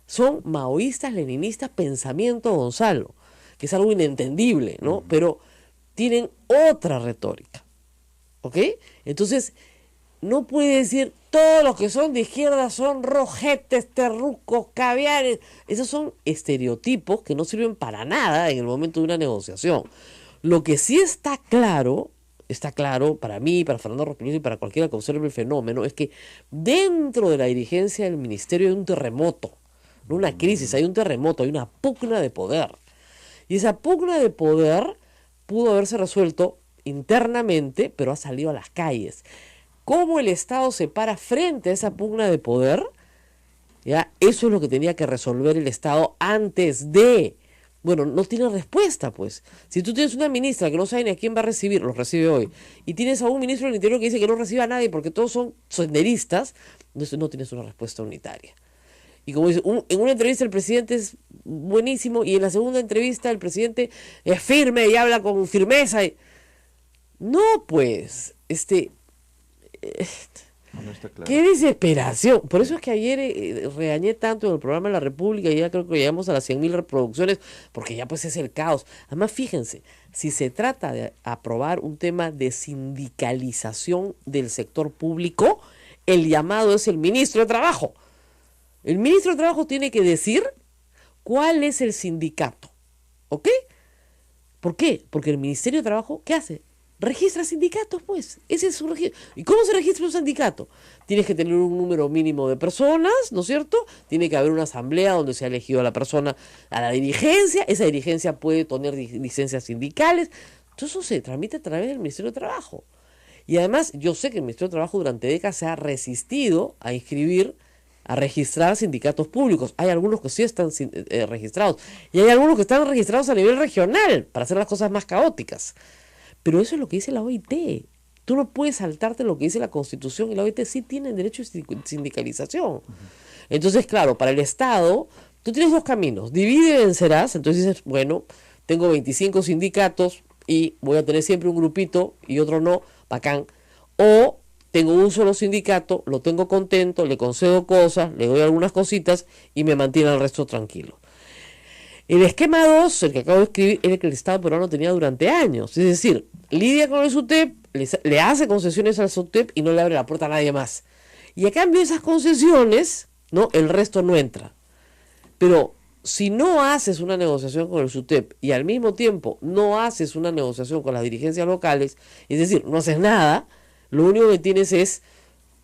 son maoístas, leninistas, pensamiento Gonzalo, que es algo inentendible, ¿no? Pero tienen otra retórica, ¿ok? Entonces, no puede decir todos los que son de izquierda son rojetes, terrucos, caviares. Esos son estereotipos que no sirven para nada en el momento de una negociación. Lo que sí está claro para mí, para Fernando Rospigliosi y para cualquiera que observe el fenómeno, es que dentro de la dirigencia del ministerio hay un terremoto, no una crisis, hay un terremoto, hay una pugna de poder. Y esa pugna de poder pudo haberse resuelto internamente, pero ha salido a las calles. ¿Cómo el Estado se para frente a esa pugna de poder? ¿Ya? Eso es lo que tenía que resolver el Estado antes de... Bueno, no tiene respuesta, pues. Si tú tienes una ministra que no sabe ni a quién va a recibir, lo recibe hoy, y tienes a un ministro del Interior que dice que no recibe a nadie porque todos son senderistas, entonces no tienes una respuesta unitaria. Y como dice, en una entrevista el presidente es buenísimo, y en la segunda entrevista el presidente es firme y habla con firmeza. No, pues,
No está claro.
¡qué desesperación! Por eso es que ayer regañé tanto en el programa de La República, y ya creo que llegamos a las 100.000 reproducciones, porque ya pues es el caos. Además, fíjense, si se trata de aprobar un tema de sindicalización del sector público, el llamado es el ministro de Trabajo. El ministro de Trabajo tiene que decir cuál es el sindicato, ¿ok? ¿Por qué? Porque el Ministerio de Trabajo, ¿qué hace? Registra sindicatos, pues. Ese es su registro. ¿Y cómo se registra un sindicato? Tienes que tener un número mínimo de personas, ¿no es cierto? Tiene que haber una asamblea donde se ha elegido a la persona, a la dirigencia. Esa dirigencia puede tener licencias sindicales. Todo eso se tramita a través del Ministerio de Trabajo. Y además, yo sé que el Ministerio de Trabajo durante décadas se ha resistido a registrar sindicatos públicos. Hay algunos que sí están registrados. Y hay algunos que están registrados a nivel regional, para hacer las cosas más caóticas. Pero eso es lo que dice la OIT. Tú no puedes saltarte lo que dice la Constitución, y la OIT sí tiene derecho de sindicalización. Entonces, claro, para el Estado, tú tienes dos caminos. Divide y vencerás. Entonces dices, bueno, tengo 25 sindicatos y voy a tener siempre un grupito y otro no, bacán. O tengo un solo sindicato, lo tengo contento, le concedo cosas, le doy algunas cositas y me mantiene al resto tranquilo. El esquema 2, el que acabo de escribir, era el que el Estado peruano tenía durante años. Es decir, lidia con el SUTEP, le hace concesiones al SUTEP y no le abre la puerta a nadie más. Y a cambio de esas concesiones, ¿no?, el resto no entra. Pero si no haces una negociación con el SUTEP y al mismo tiempo no haces una negociación con las dirigencias locales, es decir, no haces nada, lo único que tienes es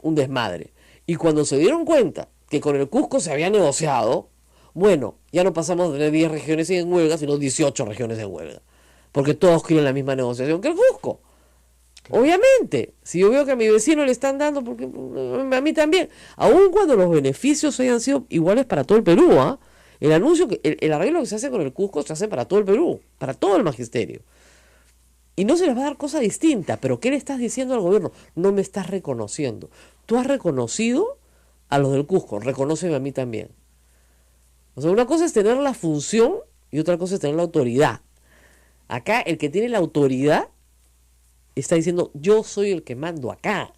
un desmadre. Y cuando se dieron cuenta que con el Cusco se había negociado, bueno, ya no pasamos de 10 regiones en huelga, sino 18 regiones en huelga. Porque todos quieren la misma negociación que el Cusco. Claro. Obviamente, si yo veo que a mi vecino le están dando, porque a mí también, aun cuando los beneficios hayan sido iguales para todo el Perú, el anuncio, el arreglo que se hace con el Cusco se hace para todo el Perú, para todo el magisterio. Y no se les va a dar cosa distinta, pero ¿qué le estás diciendo al gobierno? No me estás reconociendo. Tú has reconocido a los del Cusco, reconóceme a mí también. O sea, una cosa es tener la función y otra cosa es tener la autoridad. Acá el que tiene la autoridad está diciendo, yo soy el que mando acá.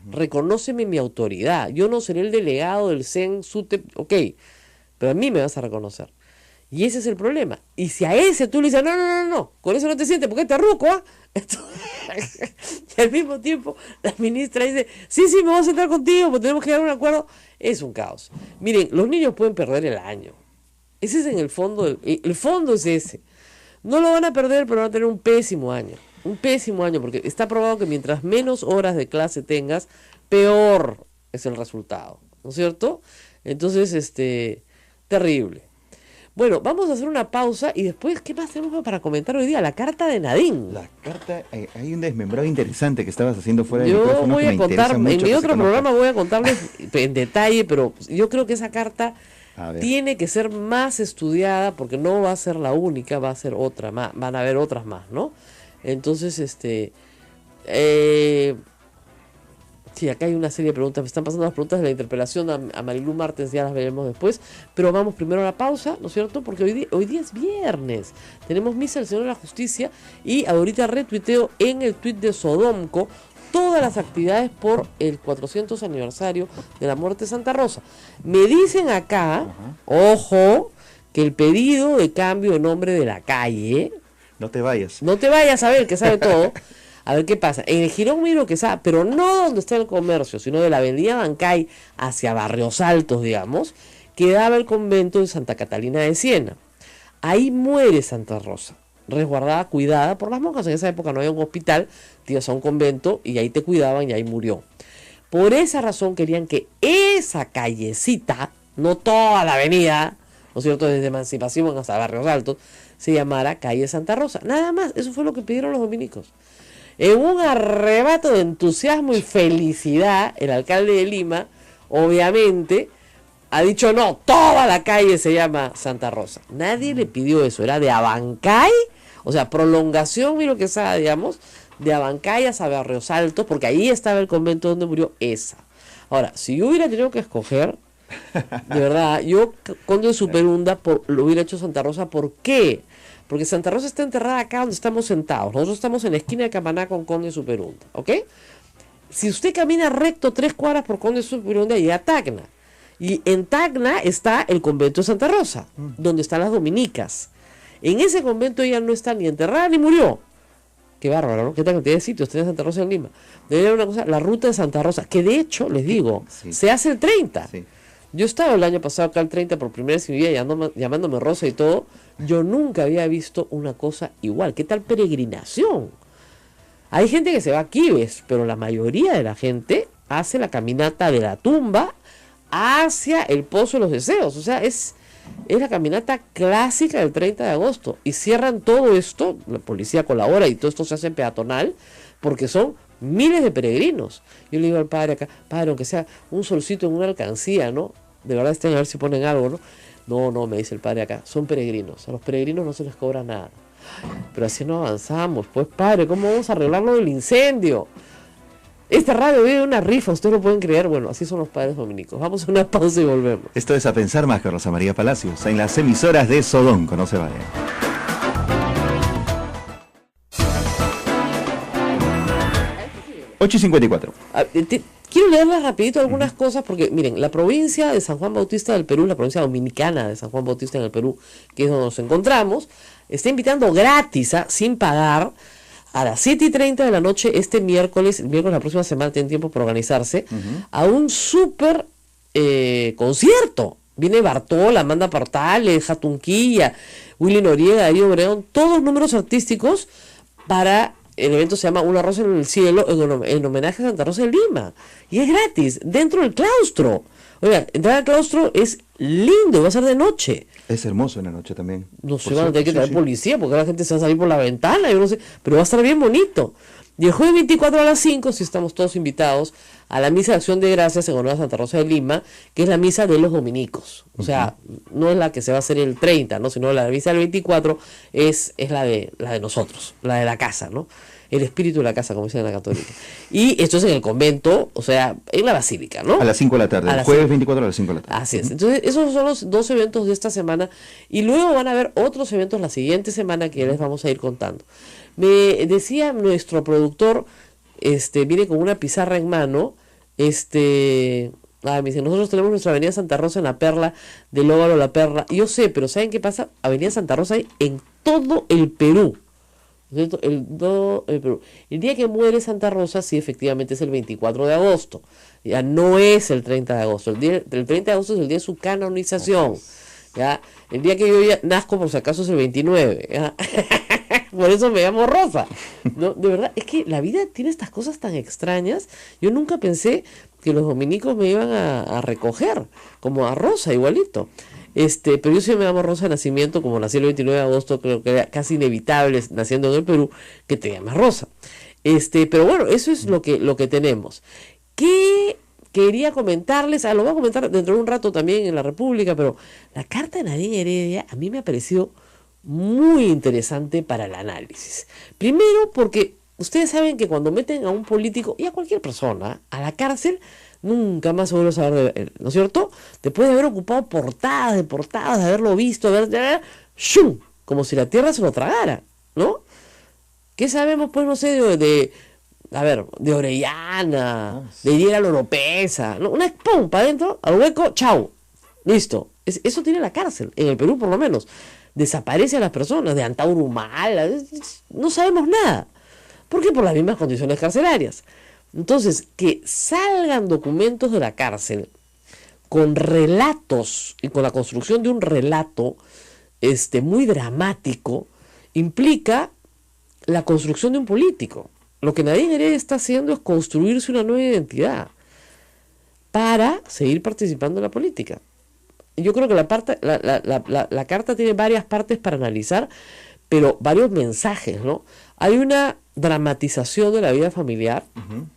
Reconóceme mi autoridad. Yo no seré el delegado del CEN, SUTEP, ok, pero a mí me vas a reconocer. Y ese es el problema. Y si a ese tú le dices, no, con eso no te sientes, porque te ruco, ¿ah? Y al mismo tiempo la ministra dice, sí, me voy a sentar contigo, porque tenemos que llegar a un acuerdo. Es un caos. Miren, los niños pueden perder el año. Ese es en el fondo, el fondo es ese. No lo van a perder, pero van a tener un pésimo año. Un pésimo año, porque está probado que mientras menos horas de clase tengas, peor es el resultado, ¿no es cierto? Entonces, terrible. Bueno, vamos a hacer una pausa y después, ¿qué más tenemos para comentar hoy día? La carta de Nadine.
La carta, hay un desmembrado interesante que estabas haciendo fuera de
Yo
micrófono
voy
que
a
me
contar,
interesa mucho
en mi
que
otro
se conozca.
programa voy a contarles en detalle, pero yo creo que esa carta
A ver.
tiene que ser más estudiada porque no va a ser la única, va a ser otra más, van a haber otras más, ¿no? Entonces, sí, acá hay una serie de preguntas, me están pasando las preguntas de la interpelación a Marilu Martens, ya las veremos después, pero vamos primero a la pausa, ¿no es cierto? Porque hoy día es viernes, tenemos misa del Señor de la Justicia y ahorita retuiteo en el tuit de Sodomco todas las actividades por el 400 aniversario de la muerte de Santa Rosa. Me dicen acá, ojo, que el pedido de cambio de nombre de la calle,
No te vayas.
no te vayas a ver, que sabe todo. A ver qué pasa. En el Girón Miro que sabe, pero no donde está el comercio, sino de la avenida Bancay hacia Barrios Altos, digamos, quedaba el convento de Santa Catalina de Siena. Ahí muere Santa Rosa, resguardada, cuidada por las monjas. En esa época no había un hospital, te ibas a un convento y ahí te cuidaban y ahí murió. Por esa razón querían que esa callecita, no toda la avenida, ¿no es cierto?, desde Emancipación hasta Barrios Altos, se llamara calle Santa Rosa. Nada más, eso fue lo que pidieron los dominicos. En un arrebato de entusiasmo y felicidad, el alcalde de Lima, obviamente, ha dicho no, toda la calle se llama Santa Rosa. Nadie le pidió eso, era de Abancay, o sea, prolongación, mira lo que sea, digamos, de Abancay a Barrios Altos, porque ahí estaba el convento donde murió esa. Ahora, si yo hubiera tenido que escoger, de verdad, yo, Conde de Superunda, lo hubiera hecho Santa Rosa. ¿Por qué? Porque Santa Rosa está enterrada acá donde estamos sentados. Nosotros estamos en la esquina de Camaná con Conde de Superunda, ¿ok? Si usted camina recto 3 cuadras por Conde de Superunda, llega a Tacna. Y en Tacna está el convento de Santa Rosa, donde están las dominicas. En ese convento ella no está ni enterrada ni murió. Qué bárbaro, ¿no? ¿Qué tal cantidad de sitios tiene Santa Rosa en Lima? Debería haber una cosa, la ruta de Santa Rosa, que de hecho, les digo,
Sí.
se hace el 30.
Sí.
Yo estaba el año pasado acá el 30 por primera vez en mi vida llamándome Rosa y todo. Yo nunca había visto una cosa igual. ¿Qué tal peregrinación? Hay gente que se va a Quibes, pero la mayoría de la gente hace la caminata de la tumba hacia el Pozo de los Deseos. O sea, es la caminata clásica del 30 de agosto. Y cierran todo esto, la policía colabora y todo esto se hace peatonal, porque son miles de peregrinos. Yo le digo al padre acá, padre, aunque sea un solcito en una alcancía, ¿no? De verdad estén a ver si ponen algo, ¿no? No, me dice el padre acá, son peregrinos. A los peregrinos no se les cobra nada. Pero así no avanzamos, pues padre, ¿cómo vamos a arreglar lo del incendio? Esta radio vive una rifa, ustedes lo pueden creer. Bueno, así son los padres dominicos. Vamos a una pausa y volvemos.
Esto es A Pensar Más con Rosa María Palacios, en las emisoras de Sodonco, no se vayan. Ocho y 54.
Quiero leerles rapidito algunas cosas porque, miren, la provincia de San Juan Bautista del Perú, la provincia dominicana de San Juan Bautista en el Perú, que es donde nos encontramos, está invitando gratis, sin pagar, a las 7:30 de la noche este miércoles, el miércoles de la próxima semana, tienen tiempo para organizarse, a un súper concierto. Viene Bartola, Amanda Portales, Jatunquilla, Willy Noriega, Darío Obregón, todos números artísticos para... El evento se llama Una Rosa en el Cielo, en homenaje a Santa Rosa de Lima. Y es gratis, dentro del claustro. Oiga, entrar al claustro es lindo, va a ser de noche.
Es hermoso en la noche también.
No sé,
Por
van a tener que
cierto,
traer
sí, sí.
policía, porque la gente se va a salir por la ventana, yo no sé, pero va a estar bien bonito. Y el jueves 24 a las 5, si estamos todos invitados, a la misa de Acción de Gracias en honor a Santa Rosa de Lima, que es la misa de los dominicos. O sea, no es la que se va a hacer el 30, ¿no? Sino la misa del 24 es la de nosotros, la de la casa, ¿no? El espíritu de la casa, como dicen en la católica. Y esto es en el convento, o sea, en la basílica, ¿no?
A las 5 de la tarde,
A
el
las
jueves
5.
24 a las 5 de la tarde.
Así es. Entonces, esos son los 2 eventos de esta semana. Y luego van a haber otros eventos la siguiente semana que les vamos a ir contando. Me decía nuestro productor, viene con una pizarra en mano, Ah, me dicen, nosotros tenemos nuestra Avenida Santa Rosa en La Perla, del Óvalo La Perla. Yo sé, pero ¿saben qué pasa? Avenida Santa Rosa hay en todo el Perú. ¿No es cierto? El Perú. El día que muere Santa Rosa, sí, efectivamente es el 24 de agosto. Ya no es el 30 de agosto. El 30 de agosto es el día de su canonización. ¿Ya? El día que yo ya nazco, por si acaso, es el 29. ¿Ya? Por eso me llamo Rosa. No, de verdad, es que la vida tiene estas cosas tan extrañas. Yo nunca pensé que los dominicos me iban a recoger, como a Rosa, igualito. Pero yo sí me llamo Rosa de nacimiento, como nací el 29 de agosto, creo que era casi inevitable, naciendo en el Perú, que te llamas Rosa. Pero bueno, eso es lo que tenemos. ¿Qué quería comentarles? Lo voy a comentar dentro de un rato también en la República, pero la carta de Nadine Heredia a mí me ha parecido muy interesante para el análisis. Primero porque ustedes saben que cuando meten a un político y a cualquier persona a la cárcel, nunca más se vuelve a saber de él, ¿no es cierto? Después de haber ocupado portadas, de haberlo visto, ¡shum! Como si la tierra se lo tragara, ¿no? ¿Qué sabemos, pues, no sé, de Orellana, de Diera Loropesa, ¿no? Una ¡pum! Para adentro, al hueco, ¡chau! Listo. Eso tiene la cárcel, en el Perú por lo menos. Desaparece a las personas, de Antauro Humala, no sabemos nada. ¿Por qué? Por las mismas condiciones carcelarias. Entonces, que salgan documentos de la cárcel con relatos y con la construcción de un relato muy dramático, implica la construcción de un político. Lo que Nadine Heredia está haciendo es construirse una nueva identidad para seguir participando en la política. Yo creo que la carta tiene varias partes para analizar, pero varios mensajes, ¿no? Hay una dramatización de la vida familiar,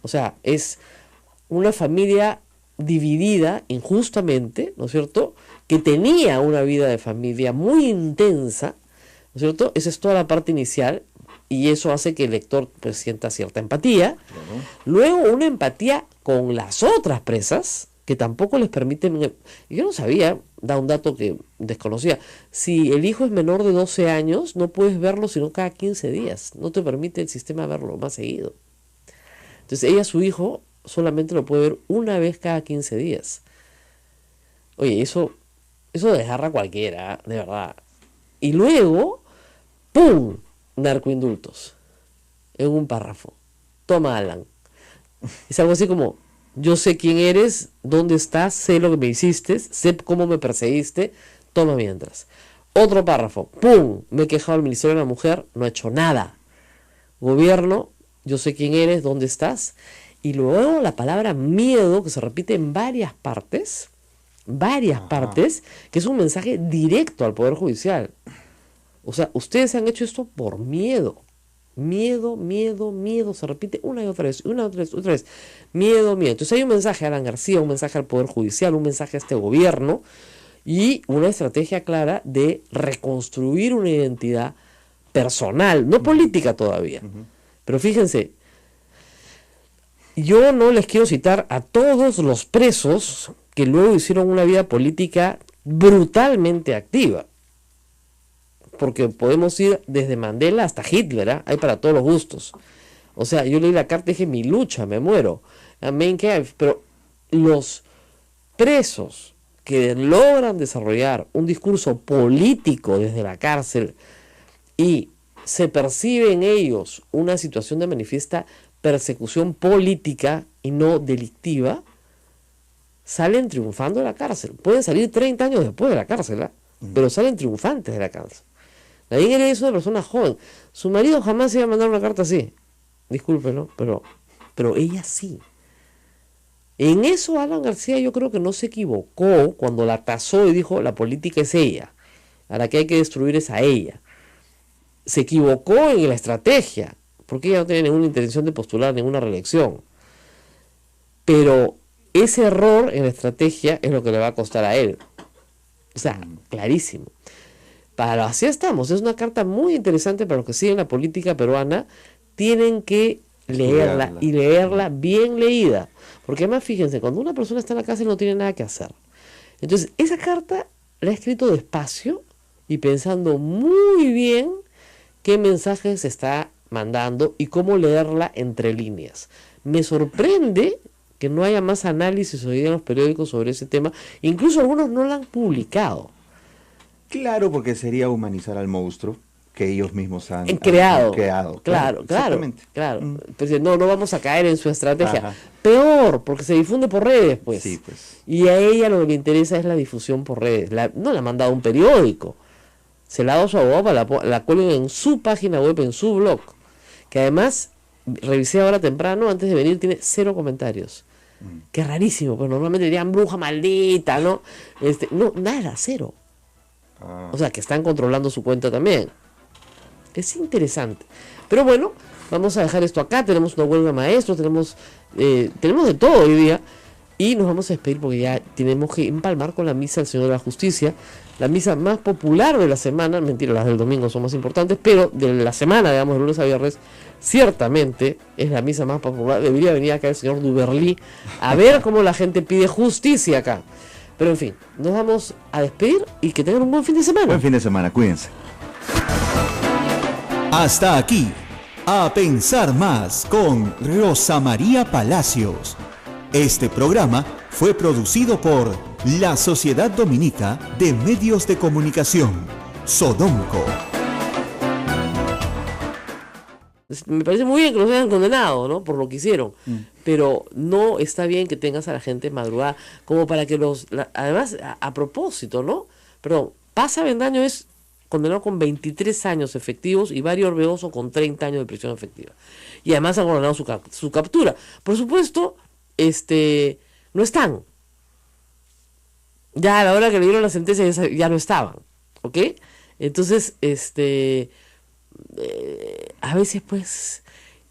o sea, es una familia dividida injustamente, ¿no es cierto?, que tenía una vida de familia muy intensa, ¿no es cierto? Esa es toda la parte inicial, y eso hace que el lector pues sienta cierta empatía. Luego una empatía con las otras presas, que tampoco les permiten. Yo no sabía, da un dato que desconocía, si el hijo es menor de 12 años, no puedes verlo sino cada 15 días, no te permite el sistema verlo más seguido. Entonces ella, su hijo, solamente lo puede ver una vez cada 15 días. Oye, eso desgarra a cualquiera, de verdad. Y luego, ¡pum!, narcoindultos, en un párrafo. Toma, Alan. Es algo así como: yo sé quién eres, dónde estás, sé lo que me hiciste, sé cómo me perseguiste, toma mientras. Otro párrafo, ¡pum!, me he quejado al Ministerio de la Mujer, no he hecho nada. Gobierno, yo sé quién eres, dónde estás. Y luego la palabra miedo, que se repite en varias partes, que es un mensaje directo al Poder Judicial. O sea, ustedes han hecho esto por miedo. Miedo, miedo, miedo. Se repite una y otra vez, otra vez. Miedo, miedo. Entonces hay un mensaje a Alan García, un mensaje al Poder Judicial, un mensaje a este gobierno y una estrategia clara de reconstruir una identidad personal, no política todavía. Pero fíjense, yo no les quiero citar a todos los presos que luego hicieron una vida política brutalmente activa, porque podemos ir desde Mandela hasta Hitler, ¿eh? Hay para todos los gustos. O sea, yo leí la carta y dije, mi lucha, me muero. Amén, pero los presos que logran desarrollar un discurso político desde la cárcel y se percibe en ellos una situación de manifiesta persecución política y no delictiva, salen triunfando de la cárcel. Pueden salir 30 años después de la cárcel, ¿eh? Pero salen triunfantes de la cárcel. Nadine Heredia es una persona joven. Su marido jamás iba a mandar una carta así. Discúlpenlo, pero ella sí. En eso Alan García yo creo que no se equivocó cuando la tasó y dijo, la política es ella, a la que hay que destruir es a ella. Se equivocó en la estrategia, porque ella no tiene ninguna intención de postular ninguna reelección. Pero ese error en la estrategia es lo que le va a costar a él. O sea, clarísimo. Pero así estamos. Es una carta muy interesante para los que siguen la política peruana. Tienen que leerla y leerla bien leída. Porque además, fíjense, cuando una persona está en la cárcel no tiene nada que hacer. Entonces, esa carta la he escrito despacio y pensando muy bien qué mensaje se está mandando y cómo leerla entre líneas. Me sorprende que no haya más análisis hoy día en los periódicos sobre ese tema. Incluso algunos no lo han publicado.
Claro, porque sería humanizar al monstruo que ellos mismos han
creado.
Claro.
Pero no vamos a caer en su estrategia.
Ajá.
Peor, porque se difunde por redes, pues.
Sí, pues.
Y a ella lo que le interesa es la difusión por redes. No la ha mandado a un periódico. Se la ha dado a su abogado para la cuelguen en su página web, en su blog. Que además, revisé ahora temprano, antes de venir, tiene 0 comentarios. Que rarísimo, pues normalmente dirían bruja maldita, ¿no? No, nada, 0. O sea, que están controlando su cuenta también. Es interesante. Pero bueno, vamos a dejar esto acá. Tenemos una huelga de maestros, tenemos de todo hoy día. Y nos vamos a despedir porque ya tenemos que empalmar con la misa del Señor de la Justicia. La misa más popular de la semana. Mentira, las del domingo son más importantes. Pero de la semana, digamos, de lunes a viernes, ciertamente es la misa más popular. Debería venir acá el señor Duberly a ver cómo la gente pide justicia acá. Pero en fin, nos vamos a despedir y que tengan un buen fin de semana.
Buen fin de semana, cuídense.
Hasta aquí, A Pensar Más con Rosa María Palacios. Este programa fue producido por la Sociedad Dominica de Medios de Comunicación, Sodomco.
Me parece muy bien que los hayan condenado, ¿no? Por lo que hicieron. Pero no está bien que tengas a la gente madrugada como para que además, a propósito, ¿no? Perdón, Paz Avendaño es condenado con 23 años efectivos y Mario Orbegoso con 30 años de prisión efectiva. Y además han ordenado su captura. Por supuesto, no están. Ya a la hora que le dieron la sentencia ya no estaban, ¿ok? Entonces, a veces pues,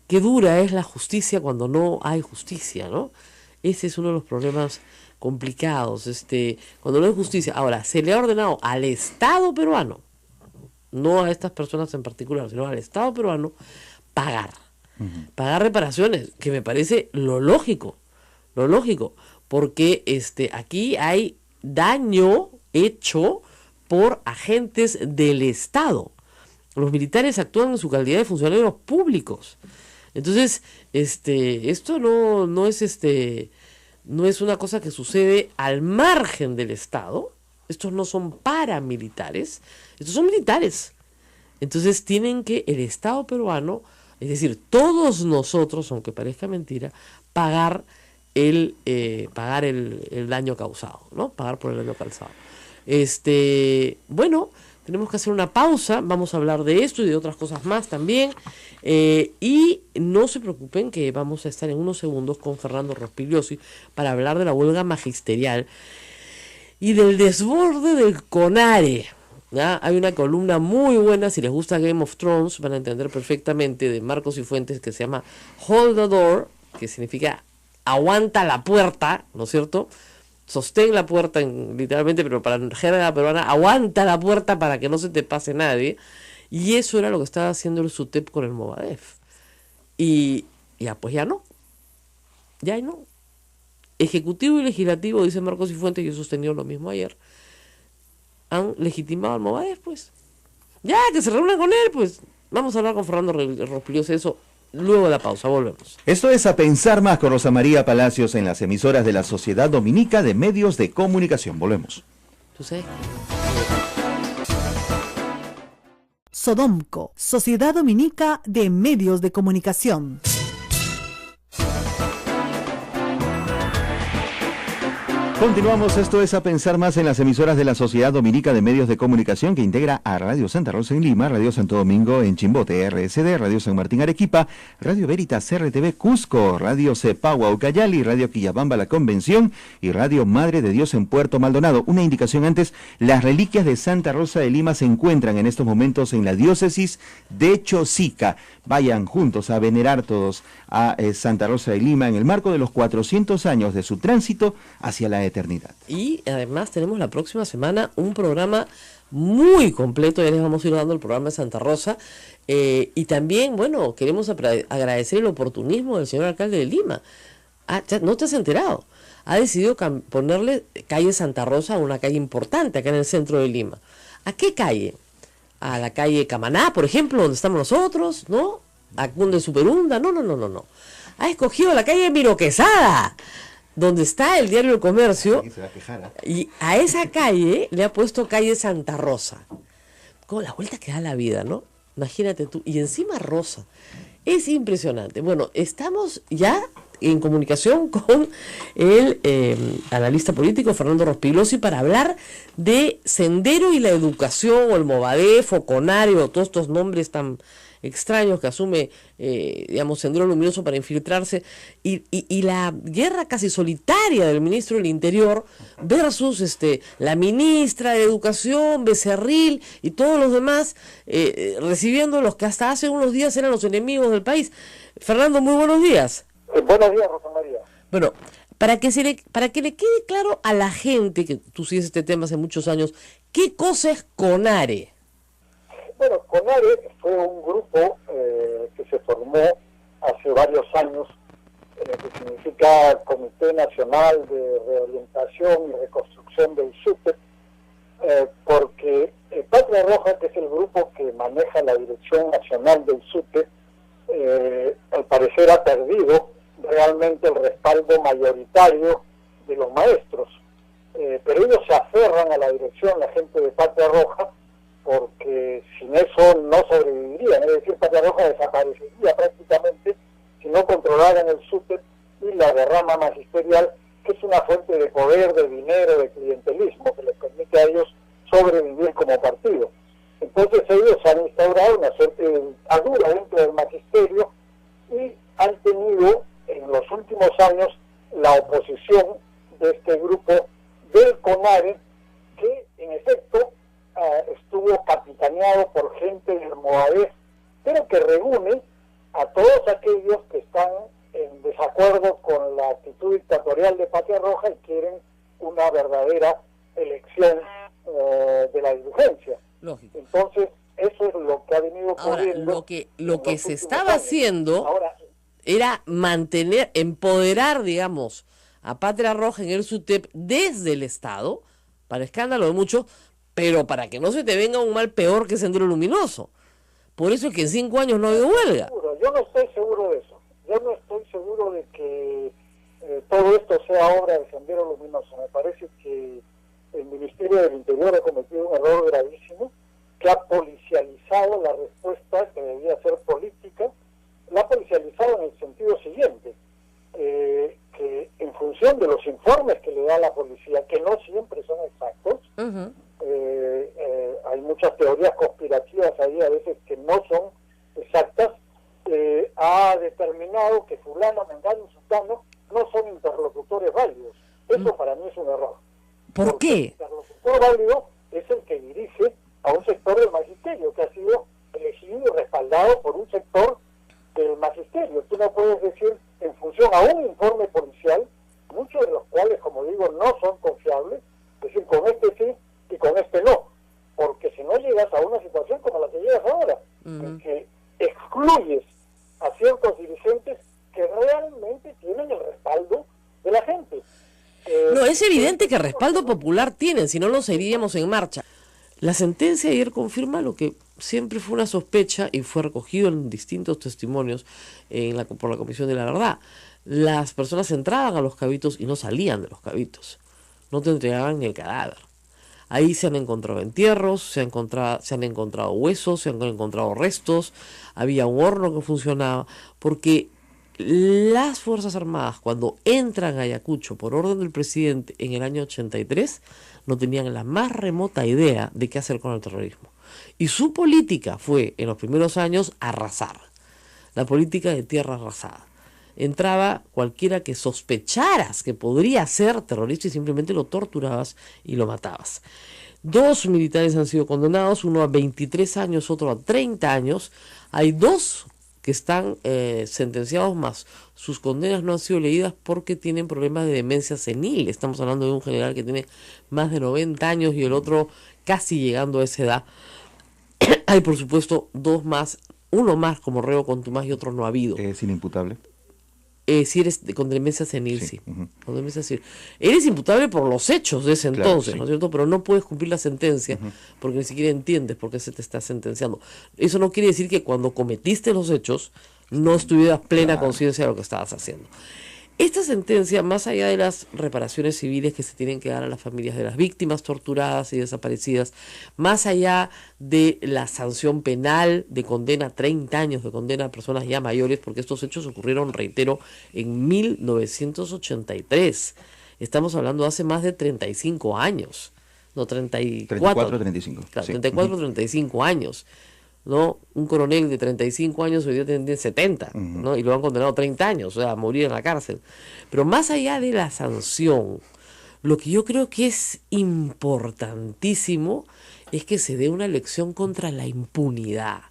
qué dura es la justicia cuando no hay justicia, ¿no? Ese es uno de los problemas complicados, cuando no hay justicia. Ahora, se le ha ordenado al Estado peruano, no a estas personas en particular, sino al Estado peruano, pagar reparaciones, que me parece lo lógico, porque aquí hay daño hecho por agentes del Estado. Los militares actúan en su calidad de funcionarios públicos. Entonces, esto no es una cosa que sucede al margen del Estado. Estos no son paramilitares, estos son militares. Entonces tienen que el Estado peruano, es decir, todos nosotros, aunque parezca mentira, pagar el daño causado, ¿no? Pagar por el daño causado. Bueno, tenemos que hacer una pausa, vamos a hablar de esto y de otras cosas más también. Y no se preocupen que vamos a estar en unos segundos con Fernando Rospigliosi para hablar de la huelga magisterial y del desborde del CONARE. ¿Ya? Hay una columna muy buena, si les gusta Game of Thrones, van a entender perfectamente, de Marcos y Fuentes, que se llama Hold the Door, que significa aguanta la puerta, ¿no es cierto? Sostén la puerta, literalmente, pero para jerga peruana, aguanta la puerta para que no se te pase nadie. Y eso era lo que estaba haciendo el SUTEP con el Movadef. Y ya, pues ya no. Ejecutivo y legislativo, dice Marcos y Fuentes, yo he sostenido lo mismo ayer, han legitimado al Movadef, pues. Ya, que se reúnan con él, pues. Vamos a hablar con Fernando Rospigliosi eso luego de la pausa, volvemos.
Esto es A Pensar Más con Rosa María Palacios en las emisoras de la Sociedad Dominica de Medios de Comunicación. Volvemos.
¿Tú sabes?
Sodomco, Sociedad Dominica de Medios de Comunicación.
Continuamos, esto es A Pensar Más en las emisoras de la Sociedad Dominica de Medios de Comunicación, que integra a Radio Santa Rosa en Lima, Radio Santo Domingo en Chimbote, RSD, Radio San Martín Arequipa, Radio Veritas RTV Cusco, Radio Cepagua Ucayali, Radio Quillabamba La Convención y Radio Madre de Dios en Puerto Maldonado. Una indicación antes, las reliquias de Santa Rosa de Lima se encuentran en estos momentos en la diócesis de Chosica. Vayan juntos a venerar todos a Santa Rosa de Lima en el marco de los 400 años de su tránsito hacia la eternidad.
Y además tenemos la próxima semana un programa muy completo, ya les vamos a ir dando el programa de Santa Rosa, y también, bueno, queremos agradecer el oportunismo del señor alcalde de Lima. ¿No te has enterado? Ha decidido ponerle calle Santa Rosa a una calle importante acá en el centro de Lima. ¿A qué calle? A la calle Camaná, por ejemplo, donde estamos nosotros, ¿no? Acunde Superunda, no. Ha escogido la calle Miro Quesada, donde está el diario El Comercio, y a esa calle le ha puesto calle Santa Rosa. Con la vuelta que da la vida, ¿no? Imagínate tú, y encima rosa. Es impresionante. Bueno, estamos ya en comunicación con el analista político Fernando Rospigliosi para hablar de Sendero y la Educación, o el Movadef, o CONARE, o todos estos nombres tan extraños que asume, Sendero Luminoso para infiltrarse, y la guerra casi solitaria del ministro del Interior versus la ministra de Educación, Becerril, y todos los demás, recibiendo los que hasta hace unos días eran los enemigos del país. Fernando, muy buenos días.
Buenos días, Rosa María.
Bueno, para que le quede claro a la gente, que tú sigues este tema hace muchos años, ¿qué cosa es CONARE?
Bueno, CONARE fue un grupo que se formó hace varios años, que significa Comité Nacional de Reorientación y Reconstrucción del SUTEP, porque Patria Roja, que es el grupo que maneja la Dirección Nacional del SUTEP, al parecer ha perdido realmente el respaldo mayoritario de los maestros, pero ellos se aferran a la dirección, la gente de Patria Roja, porque sin eso no sobrevivirían, es decir, Patria Roja desaparecería prácticamente si no controlaran el SUTEP y la derrama magisterial, que es una fuente de poder, de dinero, de clientelismo, que les permite a ellos sobrevivir como partido. Entonces ellos han instaurado una suerte de dictadura dentro del magisterio y han tenido en los últimos años la oposición de este grupo del CONARE, que en efecto estuvo capitaneado por gente del Movadef, pero que reúne a todos aquellos que están en desacuerdo con la actitud dictatorial de Patria Roja y quieren una verdadera elección de la dirigencia.
Lógico.
Entonces, eso es lo que ha venido ocurriendo.
Ahora, lo que se estaba haciendo era empoderar, digamos, a Patria Roja en el SUTEP desde el Estado, para escándalo de muchos, pero para que no se te venga un mal peor que Sendero Luminoso. Por eso es que en 5 años no ha habido huelga.
Yo no estoy seguro de eso. Yo no estoy seguro de que todo esto sea obra de Sendero Luminoso. Me parece que el Ministerio del Interior ha cometido un error gravísimo, que ha policializado la respuesta que debía ser política. La ha policializado en el sentido siguiente, que en función de los informes que le da la policía, que no siempre son exactos, hay muchas teorías conspirativas ahí a veces que no son exactas, ha determinado que fulano, mengano y sultano no son interlocutores válidos. Eso para mí es un error.
¿Por qué?
El interlocutor válido es el que dirige a un sector del magisterio, que ha sido elegido y respaldado por un sector del magisterio. Tú no puedes decir, en función a un informe policial, muchos de los cuales, como digo, no son confiables, decir con este sí y con este no, porque si no llegas a una situación como la que llegas ahora, en que excluyes a ciertos dirigentes que realmente tienen el respaldo de la gente.
No, es evidente que respaldo popular tienen, si no los iríamos en marcha. La sentencia ayer confirma lo que siempre fue una sospecha y fue recogido en distintos testimonios por la Comisión de la Verdad. Las personas entraban a los cabitos y no salían de los cabitos, no te entregaban ni el cadáver. Ahí se han encontrado entierros, se han encontrado huesos, se han encontrado restos, había un horno que funcionaba, porque las Fuerzas Armadas, cuando entran a Ayacucho por orden del presidente en el año 83, no tenían la más remota idea de qué hacer con el terrorismo. Y su política fue, en los primeros años, arrasar. La política de tierra arrasada. Entraba cualquiera que sospecharas que podría ser terrorista y simplemente lo torturabas y lo matabas. 2 militares han sido condenados, uno a 23 años, otro a 30 años. Hay 2 que están sentenciados más. Sus condenas no han sido leídas porque tienen problemas de demencia senil. Estamos hablando de un general que tiene más de 90 años y el otro casi llegando a esa edad. Hay, por supuesto, 2 más, uno más como reo contumaz y otro no ha habido.
¿Es inimputable?
si eres con demencia senil, sí.
Uh-huh.
Con demencia senil. Eres imputable por los hechos de ese entonces,
sí.
¿no es cierto? Pero no puedes cumplir la sentencia
Uh-huh.
porque ni siquiera entiendes por qué se te está sentenciando. Eso no quiere decir que cuando cometiste los hechos no estuvieras plena conciencia de lo que estabas haciendo. Esta sentencia, más allá de las reparaciones civiles que se tienen que dar a las familias de las víctimas torturadas y desaparecidas, más allá de la sanción penal de condena, 30 años de condena a personas ya mayores, porque estos hechos ocurrieron, reitero, en 1983. Estamos hablando de hace más de 35 años. No, 34,
35.
Claro,
Sí.
34, 35 años. ¿No? Un coronel de 35 años hoy día tiene 70, ¿no? Y lo han condenado a 30 años, o sea, a morir en la cárcel. Pero más allá de la sanción, lo que yo creo que es importantísimo es que se dé una lección contra la impunidad.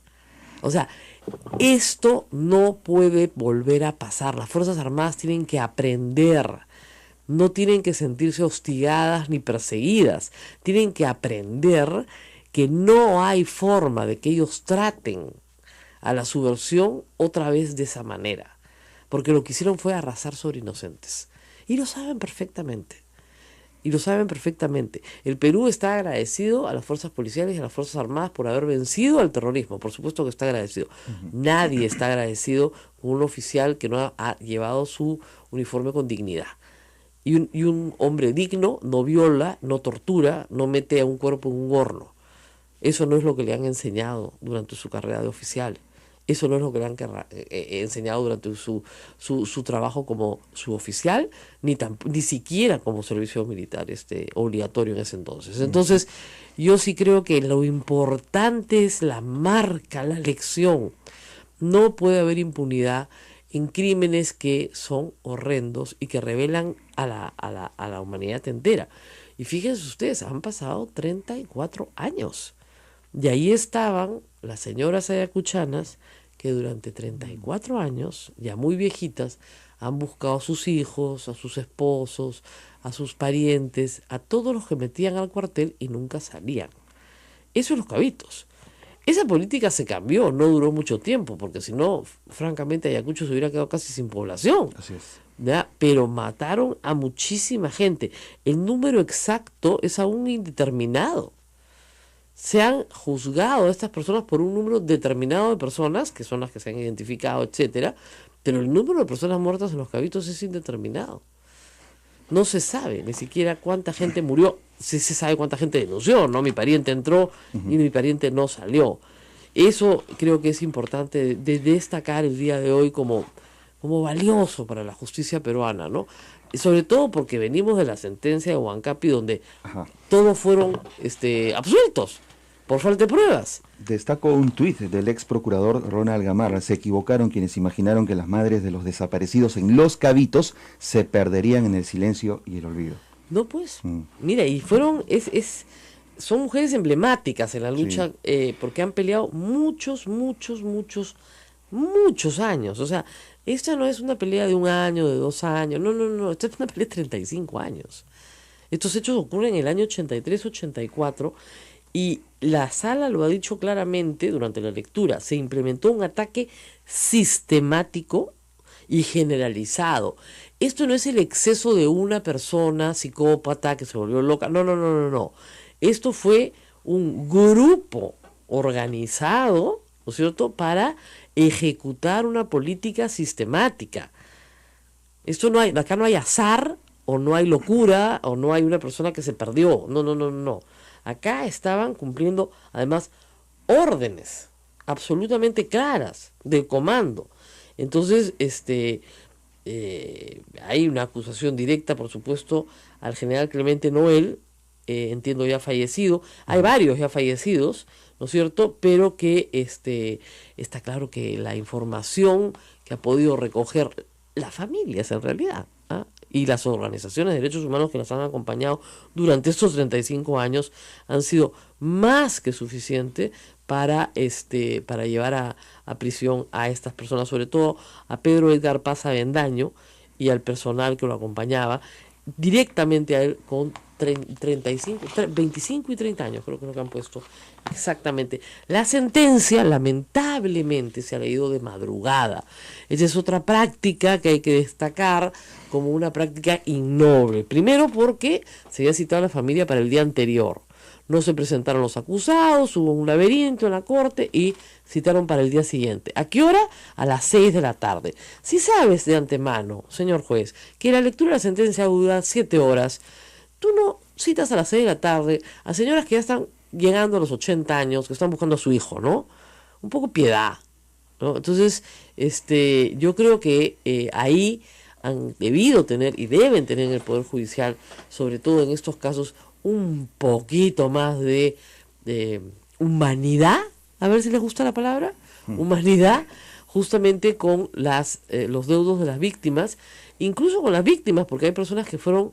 O sea, esto no puede volver a pasar. Las Fuerzas Armadas tienen que aprender. No tienen que sentirse hostigadas ni perseguidas. Tienen que aprender que no hay forma de que ellos traten a la subversión otra vez de esa manera, porque lo que hicieron fue arrasar sobre inocentes, y lo saben perfectamente, El Perú está agradecido a las fuerzas policiales y a las Fuerzas Armadas por haber vencido al terrorismo, por supuesto que está agradecido. Nadie está agradecido con un oficial que no ha llevado su uniforme con dignidad. Y un hombre digno no viola, no tortura, no mete a un cuerpo en un horno. Eso no es lo que le han enseñado durante su carrera de oficial. Eso no es lo que le han enseñado durante su trabajo como suboficial, ni siquiera como servicio militar obligatorio en ese entonces. Entonces, yo sí creo que lo importante es la marca, la lección. No puede haber impunidad en crímenes que son horrendos y que revelan a la humanidad entera. Y fíjense ustedes, han pasado 34 años. Y ahí estaban las señoras ayacuchanas que durante 34 años, ya muy viejitas, han buscado a sus hijos, a sus esposos, a sus parientes, a todos los que metían al cuartel y nunca salían. Eso es Los Cabitos. Esa política se cambió, no duró mucho tiempo, porque si no, francamente, Ayacucho se hubiera quedado casi sin población.
Así es.
¿Ya? Pero mataron a muchísima gente. El número exacto es aún indeterminado. Se han juzgado a estas personas por un número determinado de personas, que son las que se han identificado, etcétera, pero el número de personas muertas en Los Cabitos es indeterminado. No se sabe ni siquiera cuánta gente murió. Sí se sabe cuánta gente denunció, ¿no? Mi pariente entró y mi pariente no salió. Eso creo que es importante de destacar el día de hoy como valioso para la justicia peruana, ¿no? Y sobre todo porque venimos de la sentencia de Huancapi, donde todos fueron absueltos por falta de pruebas.
Destaco un tuit del ex procurador Ronald Gamarra. Se equivocaron quienes imaginaron que las madres de los desaparecidos en Los Cabitos se perderían en el silencio y el olvido.
No, pues, mira, y fueron, son mujeres emblemáticas en la lucha, porque han peleado muchos años. O sea, esta no es una pelea de 1 año, de 2 años, no, esta es una pelea de 35 años. Estos hechos ocurren en el año 83, 84, y la sala lo ha dicho claramente durante la lectura. Se implementó un ataque sistemático y generalizado. Esto no es el exceso de una persona psicópata que se volvió loca, no. Esto fue un grupo organizado, ¿no es cierto?, para ejecutar una política sistemática. Acá no hay azar, o no hay locura, o no hay una persona que se perdió. No. Acá estaban cumpliendo, además, órdenes absolutamente claras del comando. Entonces, hay una acusación directa, por supuesto, al general Clemente Noel, entiendo ya fallecido. Hay varios ya fallecidos, ¿no es cierto? Pero que está claro que la información que ha podido recoger las familias en realidad, y las organizaciones de derechos humanos que nos han acompañado durante estos 35 años han sido más que suficiente para llevar a prisión a estas personas, sobre todo a Pedro Edgar Paz Avendaño y al personal que lo acompañaba, directamente a él con 25 y 30 años, creo que es lo que han puesto exactamente. La sentencia, lamentablemente, se ha leído de madrugada. Esa es otra práctica que hay que destacar como una práctica innoble. Primero porque se había citado a la familia para el día anterior. No se presentaron los acusados, hubo un laberinto en la corte y citaron para el día siguiente. ¿A qué hora? A las 6 de la tarde. Si sabes de antemano, señor juez, que la lectura de la sentencia dura 7 horas, tú no citas a las 6 de la tarde a señoras que ya están llegando a los 80 años, que están buscando a su hijo, ¿no? Un poco piedad, ¿no? Entonces, yo creo que ahí han debido tener y deben tener en el Poder Judicial, sobre todo en estos casos, un poquito más de humanidad, a ver si les gusta la palabra, humanidad, justamente con los deudos de las víctimas, incluso con las víctimas, porque hay personas que fueron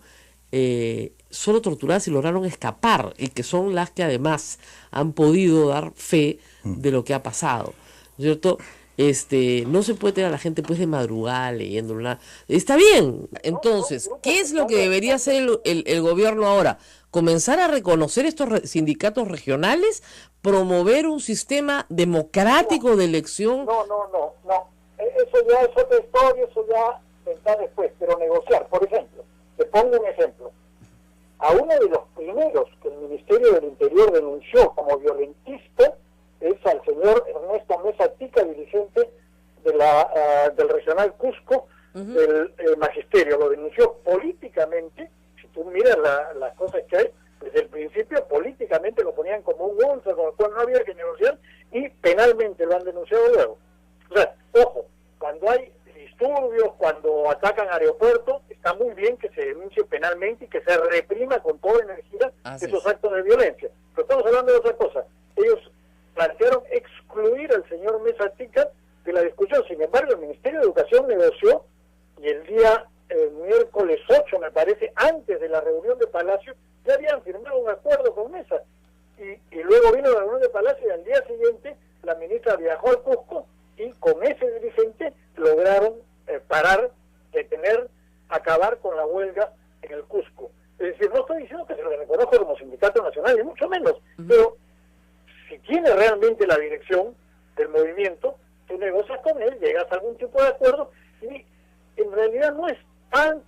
solo torturadas y lograron escapar, y que son las que además han podido dar fe de lo que ha pasado, ¿cierto? No se puede tener a la gente pues de madrugada leyendo nada. Está bien. Entonces, ¿qué es lo que debería hacer el gobierno ahora? Comenzar a reconocer estos sindicatos regionales, promover un sistema democrático de elección.
No. Eso ya es otra historia, eso ya vendrá después, pero negociar. Por ejemplo, te pongo un ejemplo. A uno de los primeros que el Ministerio del Interior denunció como violentista es al señor Ernesto Mesa Tica, dirigente del Regional Cusco, del Magisterio. Lo denunció políticamente. Si tú miras las cosas que hay, desde el principio políticamente lo ponían como un monstruo con el cual no había que negociar, y penalmente lo han denunciado luego. O sea, ojo, cuando hay disturbios, cuando atacan aeropuertos, está muy bien que se denuncie penalmente y que se reprima con toda energía esos actos de violencia. Pero estamos hablando de otra cosa. Ellos plantearon excluir al señor Mesa Tica de la discusión. Sin embargo, el Ministerio de Educación negoció, y el miércoles 8, me parece, antes de la reunión de Palacio, ya habían firmado un acuerdo con Mesa. Y luego vino la reunión de Palacio, y al día siguiente la ministra viajó al Cusco, y con ese dirigente lograron acabar con la huelga en el Cusco. Es decir, no estoy diciendo que se lo reconozca como sindicato nacional, ni mucho menos, pero si tiene realmente la dirección del movimiento, tú negocias con él, llegas a algún tipo de acuerdo, y en realidad no es tan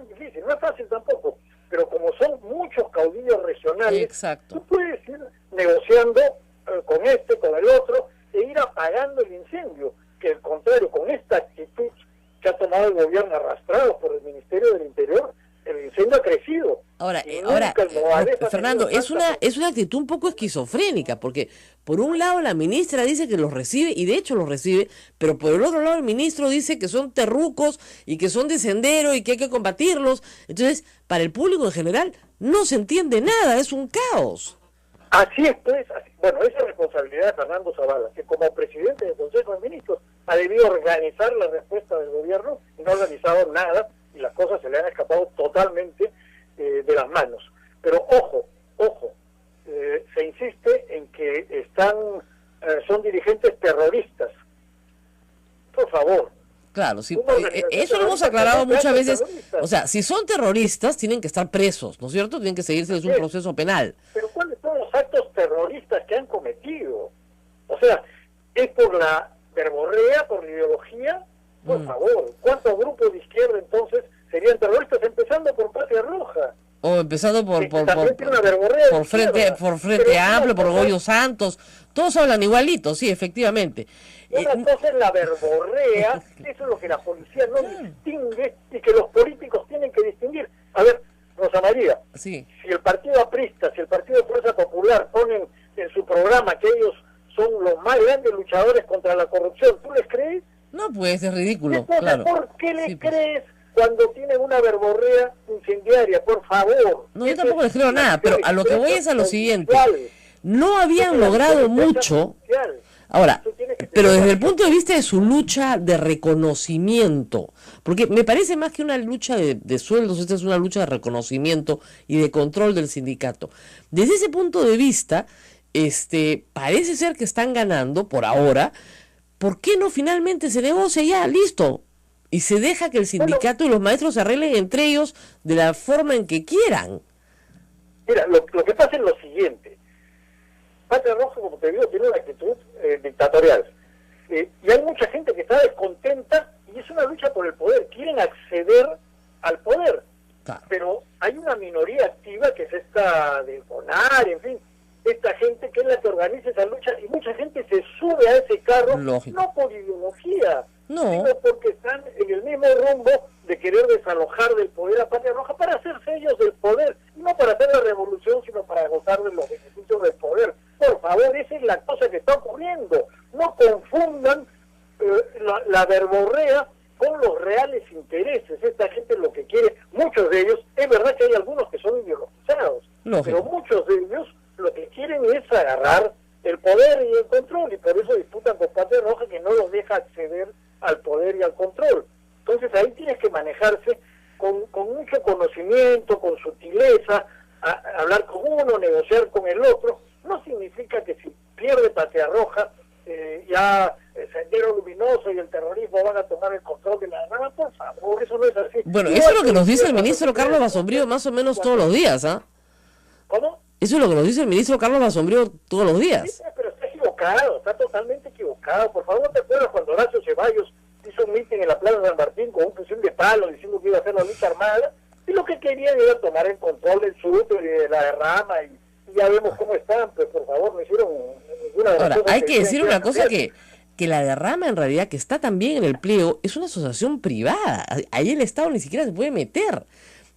difícil, no es fácil tampoco, pero como son muchos caudillos regionales,
exacto,
tú puedes ir negociando con con el otro, e ir apagando el incendio, que al contrario, con esta actitud que ha tomado el gobierno arrastrado por el Ministerio del Interior, el incendio ha crecido.
Ahora,
Fernando,
es una actitud un poco esquizofrénica, porque por un lado la ministra dice que los recibe, y de hecho los recibe, pero por el otro lado el ministro dice que son terrucos y que son de sendero y que hay que combatirlos. Entonces, para el público en general no se entiende nada, es un caos.
Así es, pues. Bueno, esa es responsabilidad de Fernando Zavala, que como presidente del Consejo de Ministros ha debido organizar la respuesta del gobierno y no ha organizado nada, y las cosas se le han escapado totalmente de las manos. Pero ojo, se insiste en que son dirigentes terroristas. Por favor.
Claro, sí, eso lo hemos aclarado muchas veces. O sea, si son terroristas, tienen que estar presos, ¿no es cierto? Tienen que seguirse un proceso penal.
Pero ¿cuáles son los actos terroristas que han cometido? O sea, ¿es por la verborrea, por la ideología? Por favor, ¿cuántos grupos de izquierda entonces serían terroristas? Empezando por Patria Roja.
O empezando por Frente Amplio, por Goyo Santos. Todos hablan igualito, sí, efectivamente.
Una cosa es la verborrea, eso es lo que la policía no distingue y que los políticos tienen que distinguir. A ver, Rosa María,
sí,
si el Partido Aprista, si el Partido Fuerza Popular ponen en su programa que ellos son los más grandes luchadores contra la corrupción, ¿tú les crees?
No, pues es ridículo.
Entonces,
claro.
¿por qué les crees cuando tienen una verborrea incendiaria? Por favor.
No, yo tampoco les creo nada, pero a lo que voy es a lo siguiente. No habían logrado mucho. Ahora, pero desde el punto de vista de su lucha de reconocimiento, porque me parece más que una lucha de sueldos, esta es una lucha de reconocimiento y de control del sindicato. Desde ese punto de vista, parece ser que están ganando por ahora. ¿Por qué no finalmente se negocia ya? Listo. Y se deja que el sindicato y los maestros se arreglen entre ellos de la forma en que quieran.
Mira, lo que pasa es lo siguiente. Patria Roja, como te digo, tiene una actitud dictatorial. Y hay mucha gente que está descontenta y es una lucha por el poder. Quieren acceder al poder.
Claro.
Pero hay una minoría activa que es esta de CONAR, en fin, esta gente que es la que organiza esa lucha y mucha gente se sube a ese carro,
Lógico.
no por ideología,
No.
sino porque están en el mismo rumbo de querer desalojar del poder a Patria Roja para hacerse ellos del poder, no para hacer la revolución, sino para gozar de los beneficios del poder. Por favor, esa es la cosa que está ocurriendo. No confundan la verborrea con los reales intereses. Esta gente lo que quiere, muchos de ellos, es verdad que hay algunos que son ideologizados,
Lógico.
pero muchos de ellos lo que quieren es agarrar el poder y el control, y por eso disputan con Patria Roja, que no los deja acceder al poder y al control. Entonces ahí tienes que manejarse con mucho conocimiento, con sutileza, hablar con uno, negociar con el otro. No significa que si pierde Patria Roja, ya el Sendero Luminoso y el terrorismo van a tomar el control de la nada. Por favor, eso no es así.
Bueno,
Igual
eso es lo que nos
que
dice el
empieza
ministro
a
Carlos
suceder,
Basombrío más o menos todos los días, ¿ah?
¿Cómo?
Eso es lo que nos dice el ministro Carlos Basombrío todos los días.
Sí, pero está equivocado, está totalmente equivocado. Por favor, ¿no te acuerdas cuando Horacio Ceballos hizo un mitin en la Plaza San Martín con un fusil de palo diciendo que iba a hacer la lucha armada? Y lo que querían era tomar el control del sur y de la derrama, y ya vemos cómo están. Pues por favor, no hicieron ninguna de las
Ahora,
cosas
hay que decir
iban a
una cosa
hacer.
que la derrama en realidad, que está también en el pliego, es una asociación privada. Ahí el Estado ni siquiera se puede meter.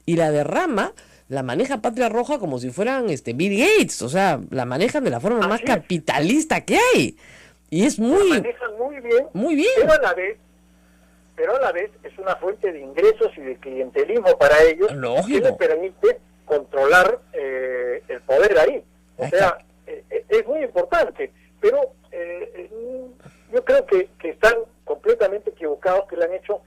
Y la derrama la maneja Patria Roja como si fueran Bill Gates, o sea, la manejan de la forma más
Así es.
capitalista que hay. Y es
La
muy,
manejan muy bien,
muy
pero a la vez es una fuente de ingresos y de clientelismo para ellos,
Lógico.
que les permite controlar el poder ahí. O sea, es muy importante, pero yo creo que están completamente equivocados, que le han hecho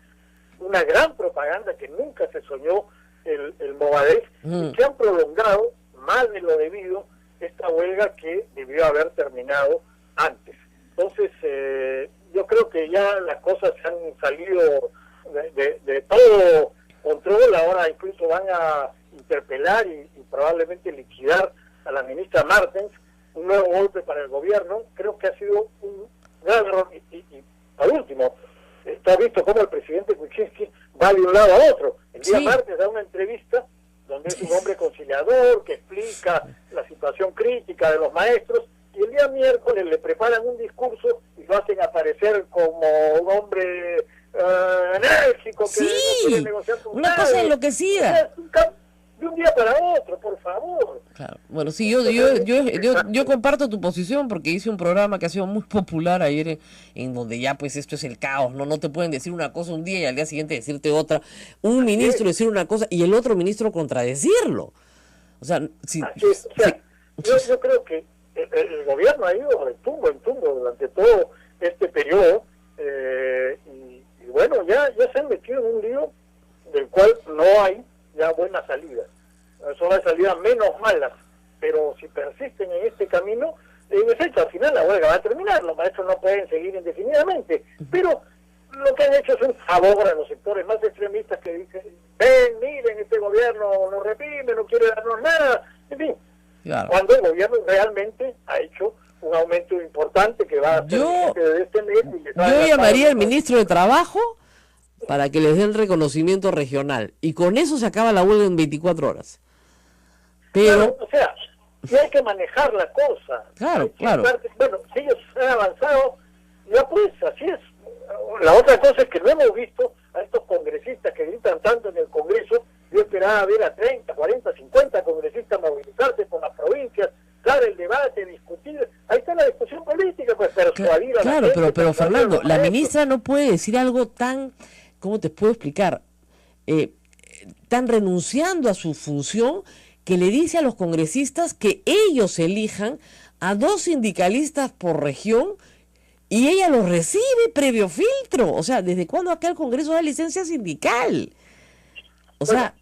una gran propaganda que nunca se soñó el Movadef, y que han prolongado más de lo debido esta huelga que debió haber terminado antes. Entonces, yo creo que ya las cosas se han salido de todo control. Ahora incluso van a interpelar y probablemente liquidar a la ministra Martens, un nuevo golpe para el gobierno. Creo que ha sido un gran error. Y al último, está visto cómo el presidente Kuczynski va de un lado a otro. El día
Sí.
martes da una entrevista donde es un hombre conciliador que explica la situación crítica de los maestros, y el día miércoles le preparan un discurso y lo hacen aparecer como un hombre enérgico que
Sí,
no quiere negociar con
una
nadie.
cosa enloquecida.
O sea, es un de un día para otro, por favor.
Claro. Bueno, sí, yo comparto tu posición, porque hice un programa que ha sido muy popular ayer en donde ya pues esto es el caos, no te pueden decir una cosa un día y al día siguiente decirte otra, un ministro decir una cosa y el otro ministro contradecirlo. O sea, si,
Así es. O sea, yo creo que el gobierno ha ido de tumbo en tumbo durante todo este periodo, y bueno, ya se han metido en un lío del cual no hay ya buena salida. Son las salidas menos malas, pero si persisten en este camino, en efecto, al final la huelga va a terminar. Los maestros no pueden seguir indefinidamente, pero lo que han hecho es un favor a los sectores más extremistas que dicen: ven, miren, este gobierno nos reprime, no quiere darnos nada, en fin.
claro.
Cuando el gobierno realmente ha hecho un aumento importante que va a ser de este mes.
Yo llamaría al ministro de Trabajo para que les den reconocimiento regional, y con eso se acaba la huelga en 24 horas. Pero,
o sea, sí hay que manejar la cosa.
Claro,
Hay que
claro.
bueno, si ellos han avanzado, ya pues, así es. La otra cosa es que no hemos visto a estos congresistas que gritan tanto en el Congreso. Yo esperaba ver a 30, 40, 50 congresistas movilizarse por las provincias, dar el debate, discutir. Ahí está la discusión política, pues persuadir a la
claro,
gente.
pero
persuadir a
Fernando,
los
la
maestros.
ministra no puede decir algo tan, ¿cómo te puedo explicar? Tan renunciando a su función, que le dice a los congresistas que ellos elijan a 2 sindicalistas por región y ella los recibe previo filtro. O sea, ¿desde cuándo acá el Congreso da licencia sindical? O sea,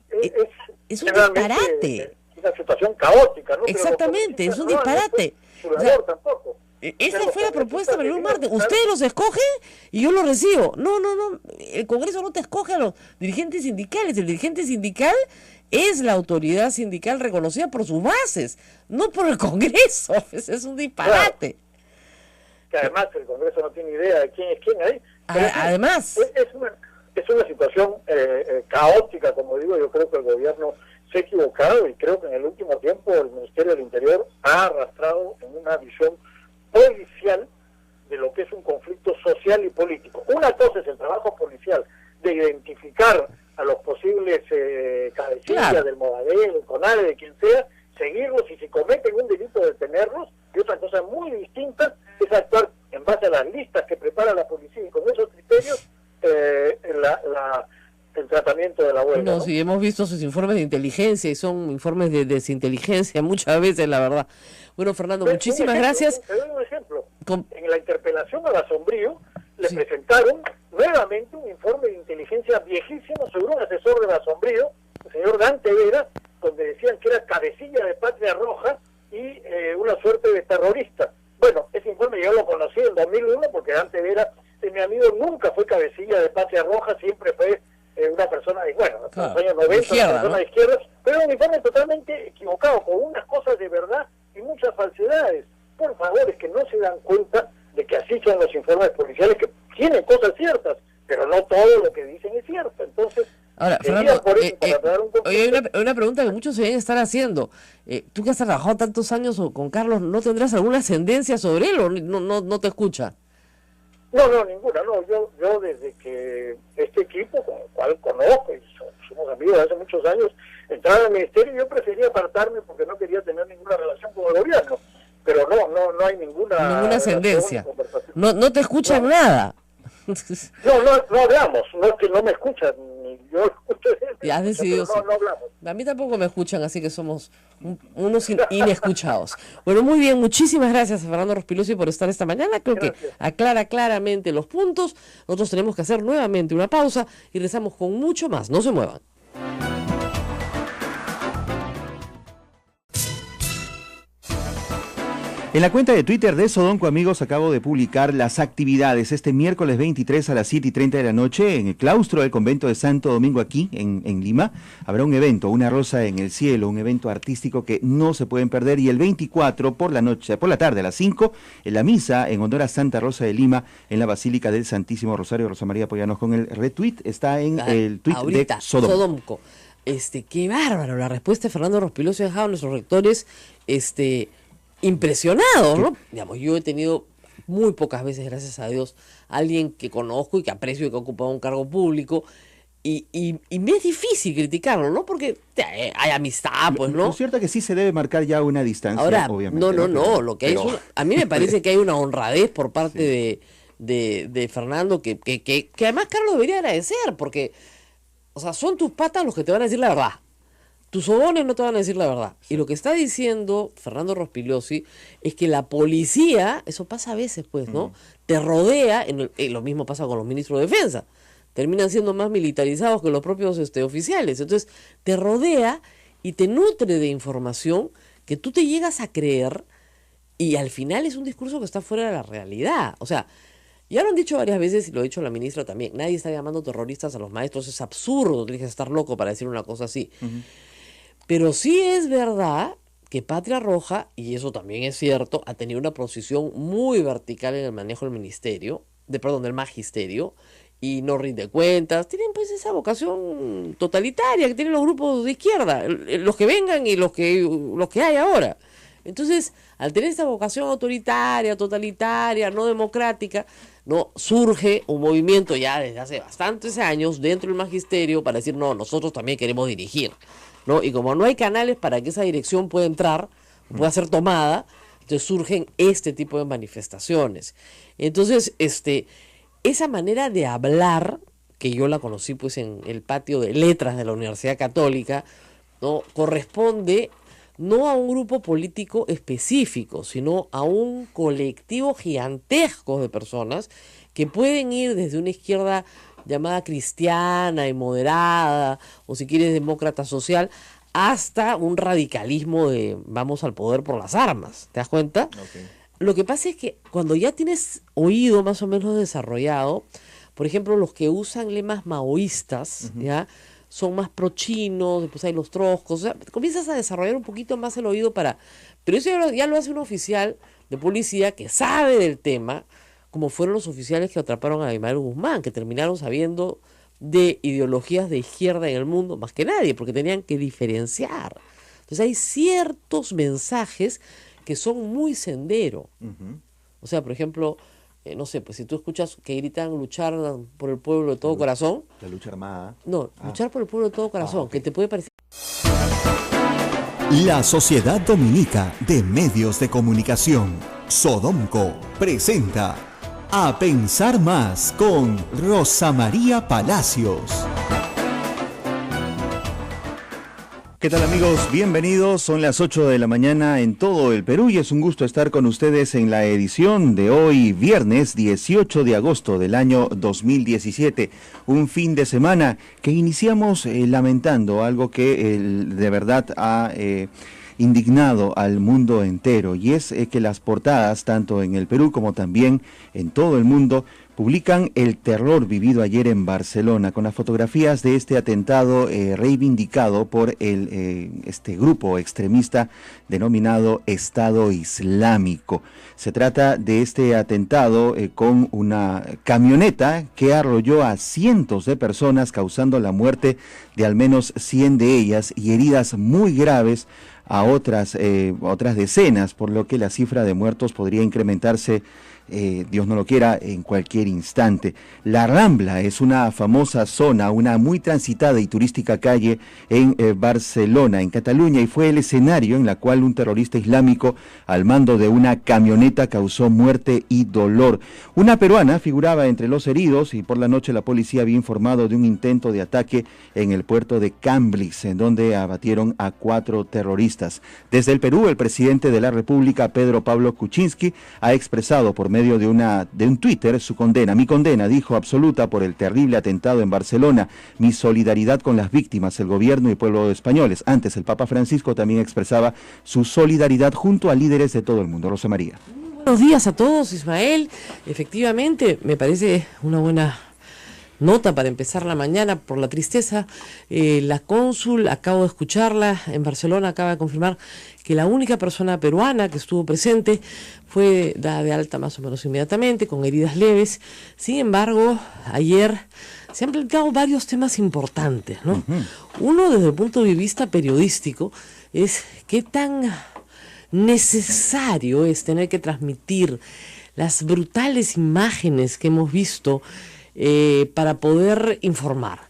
es un
realmente
disparate.
Es una situación caótica, ¿no?
Exactamente, es un
Pero los
disparate.
congresistas no han hecho su
O sea,
labor tampoco.
esa
Pero
fue la propuesta de Marilú
congresistas
Martens.
debido a
Ustedes los escogen y yo los recibo. No. El Congreso no te escoge a los dirigentes sindicales. El dirigente sindical es la autoridad sindical reconocida por sus bases, no por el Congreso. Es un disparate.
Claro. Que además el Congreso no tiene idea de quién es quién ahí.
Además.
Es una situación caótica, como digo. Yo creo que el gobierno se ha equivocado y creo que en el último tiempo el Ministerio del Interior ha arrastrado en una visión policial de lo que es un conflicto social y político. Una cosa es el trabajo policial de identificar a los posibles cabecillas del Movadel, del CONADE, de quien sea, seguirlos y si cometen un delito detenerlos, y otra cosa muy distinta es actuar en base a las listas que prepara la policía y con esos criterios el tratamiento de la huelga.
No, sí, hemos visto sus informes de inteligencia y son informes de desinteligencia muchas veces, la verdad. Bueno, Fernando, muchísimas gracias.
Te doy un ejemplo. En la interpelación a Basombrío le presentaron nuevamente un informe de inteligencia viejísimo sobre un asesor de Basombrío, el señor Dante Vera, donde decían que era cabecilla de Patria Roja y una suerte de terrorista. Bueno, ese informe yo lo conocí en 2001 porque Dante Vera, mi amigo, nunca fue cabecilla de Patria Roja, siempre fue una persona de, en los años 90,
izquierda,
una persona de izquierda, pero un informe totalmente equivocado, con unas cosas de verdad y muchas falsedades. Por favor, es que no se dan cuenta de que así son los informes policiales, que tienen cosas ciertas, pero no todo lo que dicen es cierto. Entonces,
ahora, Fernando, hay una pregunta que muchos se deben estar haciendo. Tú que has trabajado tantos años con Carlos, ¿no tendrás alguna ascendencia sobre él o no te escucha?
No, ninguna, no. Yo desde que este equipo, con el cual conozco y somos amigos de hace muchos años, entraba al ministerio, yo prefería apartarme porque no quería tener ninguna relación con el gobierno. Pero no hay ninguna
ascendencia. No te escuchan nada.
No hablamos, no es que no me escuchan, ni yo escucho
y has decidido,
no hablamos.
A mí tampoco me escuchan, así que somos unos inescuchados. Bueno, muy bien, muchísimas gracias a Fernando Rospigliosi por estar esta mañana. Creo que aclara claramente los puntos. Nosotros tenemos que hacer nuevamente una pausa y regresamos con mucho más. No se muevan.
En la cuenta de Twitter de Sodonco, amigos, acabo de publicar las actividades. Este miércoles 23 a las 7:30 de la noche, en el claustro del convento de Santo Domingo, aquí en Lima, habrá un evento, Una Rosa en el Cielo, un evento artístico que no se pueden perder. Y el 24 por la tarde a las 5, en la misa en honor a Santa Rosa de Lima, en la Basílica del Santísimo Rosario. Rosa María, apoyanos con el retweet, está en el tweet
ahorita,
de Sodonco.
Qué bárbaro, la respuesta de Fernando Rospigliosi ha dejado a nuestros rectores, impresionado, ¿no? Digamos, yo he tenido muy pocas veces, gracias a Dios, alguien que conozco y que aprecio y que ha ocupado un cargo público y me es difícil criticarlo, ¿no? Porque hay amistad, pues, ¿no?
Lo cierto es que sí se debe marcar ya una distancia,
ahora,
obviamente.
No, lo que hay es a mí me parece que hay una honradez por parte de Fernando que además Carlos debería agradecer, porque, o sea, son tus patas los que te van a decir la verdad. Tus sobones no te van a decir la verdad. Y lo que está diciendo Fernando Rospigliosi es que la policía, eso pasa a veces, pues, ¿no? Te rodea, lo mismo pasa con los ministros de defensa. Terminan siendo más militarizados que los propios oficiales. Entonces, te rodea y te nutre de información que tú te llegas a creer y al final es un discurso que está fuera de la realidad. O sea, ya lo han dicho varias veces y lo ha dicho la ministra también. Nadie está llamando terroristas a los maestros. Es absurdo, tienes que estar loco para decir una cosa así. Pero sí es verdad que Patria Roja, y eso también es cierto, ha tenido una posición muy vertical en el manejo del del magisterio, y no rinde cuentas. Tienen pues esa vocación totalitaria que tienen los grupos de izquierda, los que vengan y los que hay ahora. Entonces, al tener esta vocación autoritaria, totalitaria, no democrática, no surge un movimiento ya desde hace bastantes años dentro del magisterio para decir, no, nosotros también queremos dirigir, ¿no? Y como no hay canales para que esa dirección pueda entrar, pueda ser tomada, entonces surgen este tipo de manifestaciones. Entonces, esa manera de hablar, que yo la conocí pues en el patio de letras de la Universidad Católica, ¿no? Corresponde no a un grupo político específico, sino a un colectivo gigantesco de personas que pueden ir desde una izquierda llamada cristiana y moderada, o si quieres demócrata social, hasta un radicalismo de vamos al poder por las armas. ¿Te das cuenta? Okay. Lo que pasa es que cuando ya tienes oído más o menos desarrollado, por ejemplo, los que usan lemas maoístas, ¿ya? son más pro-chinos, después hay los troscos, o sea, comienzas a desarrollar un poquito más el oído para... Pero eso ya lo hace un oficial de policía que sabe del tema, como fueron los oficiales que atraparon a Abimael Guzmán, que terminaron sabiendo de ideologías de izquierda en el mundo más que nadie, porque tenían que diferenciar. Entonces hay ciertos mensajes que son muy sendero. O sea, por ejemplo, no sé, pues si tú escuchas que gritan luchar por el pueblo de todo corazón.
La lucha armada.
No, luchar por el pueblo de todo corazón,
okay.
Que te puede parecer...
La Sociedad Dominica de Medios de Comunicación, Sodomco, presenta A Pensar Más con Rosa María Palacios.
¿Qué tal amigos? Bienvenidos, son las 8 de la mañana en todo el Perú y es un gusto estar con ustedes en la edición de hoy, viernes 18 de agosto del año 2017, un fin de semana que iniciamos lamentando algo que de verdad ha indignado al mundo entero, y es que las portadas, tanto en el Perú como también en todo el mundo, publican el terror vivido ayer en Barcelona, con las fotografías de este atentado reivindicado por este grupo extremista denominado Estado Islámico. Se trata de este atentado con una camioneta que arrolló a cientos de personas, causando la muerte de al menos 100 de ellas y heridas muy graves a otras decenas, por lo que la cifra de muertos podría incrementarse, Dios no lo quiera, en cualquier instante. La Rambla es una famosa zona, una muy transitada y turística calle en Barcelona, en Cataluña, y fue el escenario en la cual un terrorista islámico al mando de una camioneta causó muerte y dolor. Una peruana figuraba entre los heridos y por la noche la policía había informado de un intento de ataque en el puerto de Cambrils, en donde abatieron a 4 terroristas. Desde el Perú, el presidente de la República, Pedro Pablo Kuczynski, ha expresado por medio de un Twitter su condena. Mi condena, dijo, absoluta por el terrible atentado en Barcelona. Mi solidaridad con las víctimas, el gobierno y pueblo españoles. Antes, el Papa Francisco también expresaba su solidaridad junto a líderes de todo el mundo. Rosa María.
Buenos días a todos, Ismael. Efectivamente, me parece una buena nota para empezar la mañana por la tristeza. La cónsul, acabo de escucharla, en Barcelona acaba de confirmar que la única persona peruana que estuvo presente fue dada de alta más o menos inmediatamente, con heridas leves. Sin embargo, ayer se han planteado varios temas importantes, ¿no? Uno, desde el punto de vista periodístico, es qué tan necesario es tener que transmitir las brutales imágenes que hemos visto para poder informar.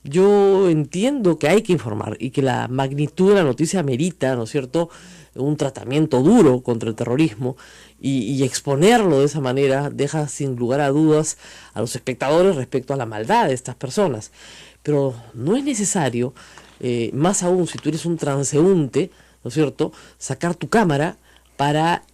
Yo entiendo que hay que informar y que la magnitud de la noticia amerita, ¿no es cierto?, un tratamiento duro contra el terrorismo, y exponerlo de esa manera deja sin lugar a dudas a los espectadores respecto a la maldad de estas personas. Pero no es necesario, más aún si tú eres un transeúnte, ¿no es cierto?, sacar tu cámara para,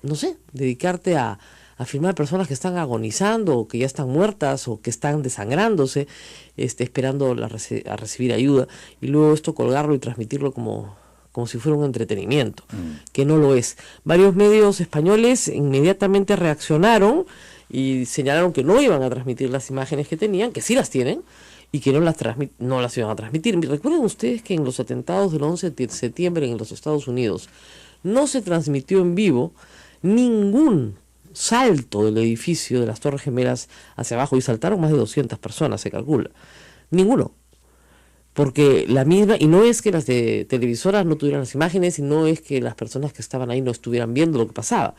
no sé, dedicarte a filmar personas que están agonizando, o que ya están muertas, o que están desangrándose, esperando a recibir ayuda, y luego esto colgarlo y transmitirlo como si fuera un entretenimiento, que no lo es. Varios medios españoles inmediatamente reaccionaron y señalaron que no iban a transmitir las imágenes que tenían, que sí las tienen, y que no las iban a transmitir. Recuerden ustedes que en los atentados del 11 de septiembre en los Estados Unidos no se transmitió en vivo ningún salto del edificio de las Torres Gemelas hacia abajo, y saltaron más de 200 personas, se calcula. Ninguno. Porque la misma, y no es que las de televisoras no tuvieran las imágenes, y no es que las personas que estaban ahí no estuvieran viendo lo que pasaba.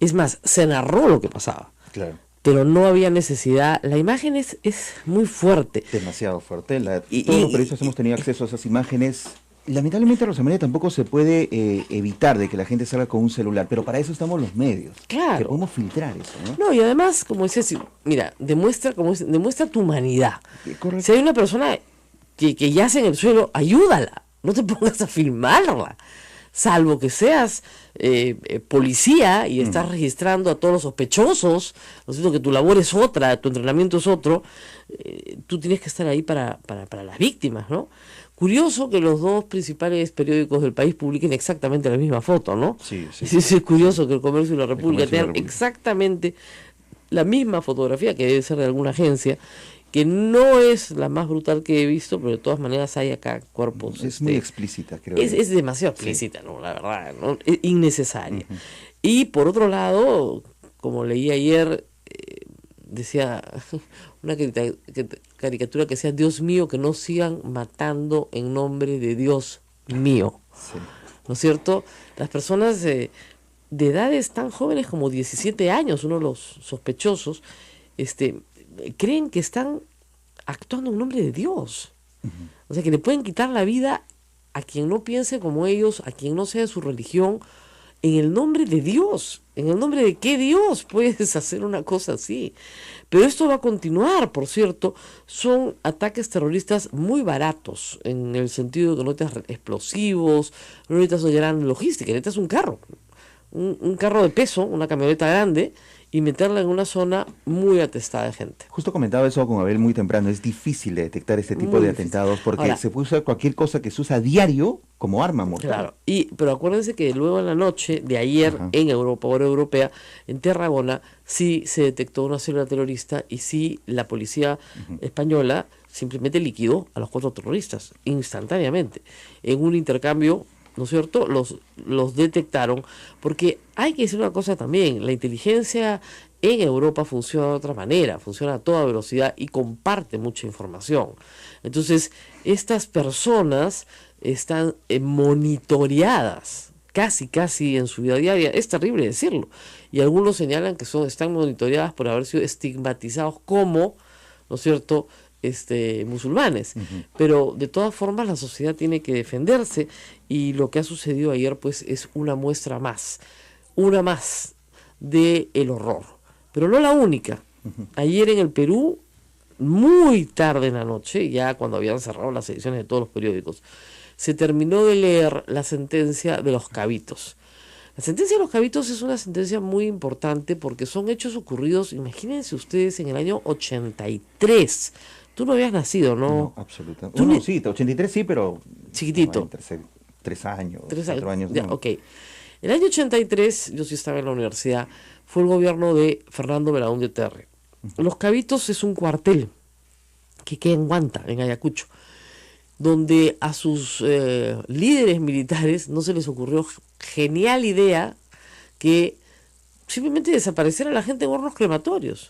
Es más, se narró lo que pasaba.
Claro.
Pero no había necesidad. La imagen es muy fuerte.
Demasiado fuerte. Todos los periodistas hemos tenido acceso a esas imágenes. Lamentablemente, Rosa María, tampoco se puede evitar de que la gente salga con un celular, pero para eso estamos los medios.
Claro.
Que podemos filtrar eso, ¿no?
No, y además, como dices, mira, demuestra tu humanidad.
Correcto.
Si hay una persona que yace en el suelo, ayúdala, no te pongas a filmarla, salvo que seas policía y estás registrando a todos los sospechosos, ¿no es cierto?, que tu labor es otra, tu entrenamiento es otro, tú tienes que estar ahí para las víctimas, ¿no? Curioso que los dos principales periódicos del país publiquen exactamente la misma foto, ¿no?
Sí.
Es curioso que el Comercio y la República tengan exactamente la misma fotografía, que debe ser de alguna agencia, que no es la más brutal que he visto, pero de todas maneras hay acá cuerpos.
Es muy explícita, creo.
Es demasiado explícita, ¿no? La verdad, ¿no? Es innecesaria. Y por otro lado, como leí ayer, decía una caricatura que decía: Dios mío, que no sigan matando en nombre de Dios mío.
Sí.
¿No es cierto? Las personas de edades tan jóvenes como 17 años, uno de los sospechosos, creen que están actuando en nombre de Dios. O sea, que le pueden quitar la vida a quien no piense como ellos, a quien no sea de su religión, en el nombre de Dios. ¿En el nombre de qué Dios puedes hacer una cosa así? Pero esto va a continuar, por cierto. Son ataques terroristas muy baratos, en el sentido de que no necesitas explosivos, no necesitas una gran logística, necesitas un carro. Un carro de peso, una camioneta grande, y meterla en una zona muy atestada de gente.
Justo comentaba eso con Abel muy temprano, es difícil de detectar este tipo
Muy
de
difícil.
atentados porque
Ahora,
se puede usar cualquier cosa que se usa a diario como arma mortal.
Claro, pero acuérdense que luego en la noche de ayer,
Ajá.
en Europa, hora europea, en Tarragona, sí se detectó una célula terrorista y sí la policía española simplemente liquidó a los 4 terroristas instantáneamente en un intercambio, ¿no es cierto? Los detectaron, porque hay que decir una cosa también: la inteligencia en Europa funciona de otra manera, funciona a toda velocidad y comparte mucha información. Entonces, estas personas están monitoreadas casi en su vida diaria. Es terrible decirlo, y algunos señalan que están monitoreadas por haber sido estigmatizados como, ¿no es cierto?, musulmanes. Pero de todas formas la sociedad tiene que defenderse, y lo que ha sucedido ayer pues es una muestra más de el horror, pero no la única. Ayer en el Perú, muy tarde en la noche, ya cuando habían cerrado las ediciones de todos los periódicos, se terminó de leer la sentencia de los Cabitos. La sentencia de los Cabitos es una sentencia muy importante porque son hechos ocurridos, imagínense ustedes, en el año 83. Tú no habías nacido, ¿no?
No, absolutamente.
Tú
Bueno,
ni-
sí, 83 sí, pero...
Chiquitito.
3 años,
3
4 años.
ya,
no.
ok. El año 83, yo sí estaba en la universidad, fue el gobierno de Fernando Belaúnde Terry. Los Cabitos es un cuartel que queda en Huanta, en Ayacucho, donde a sus líderes militares no se les ocurrió genial idea que simplemente desapareciera la gente en hornos crematorios.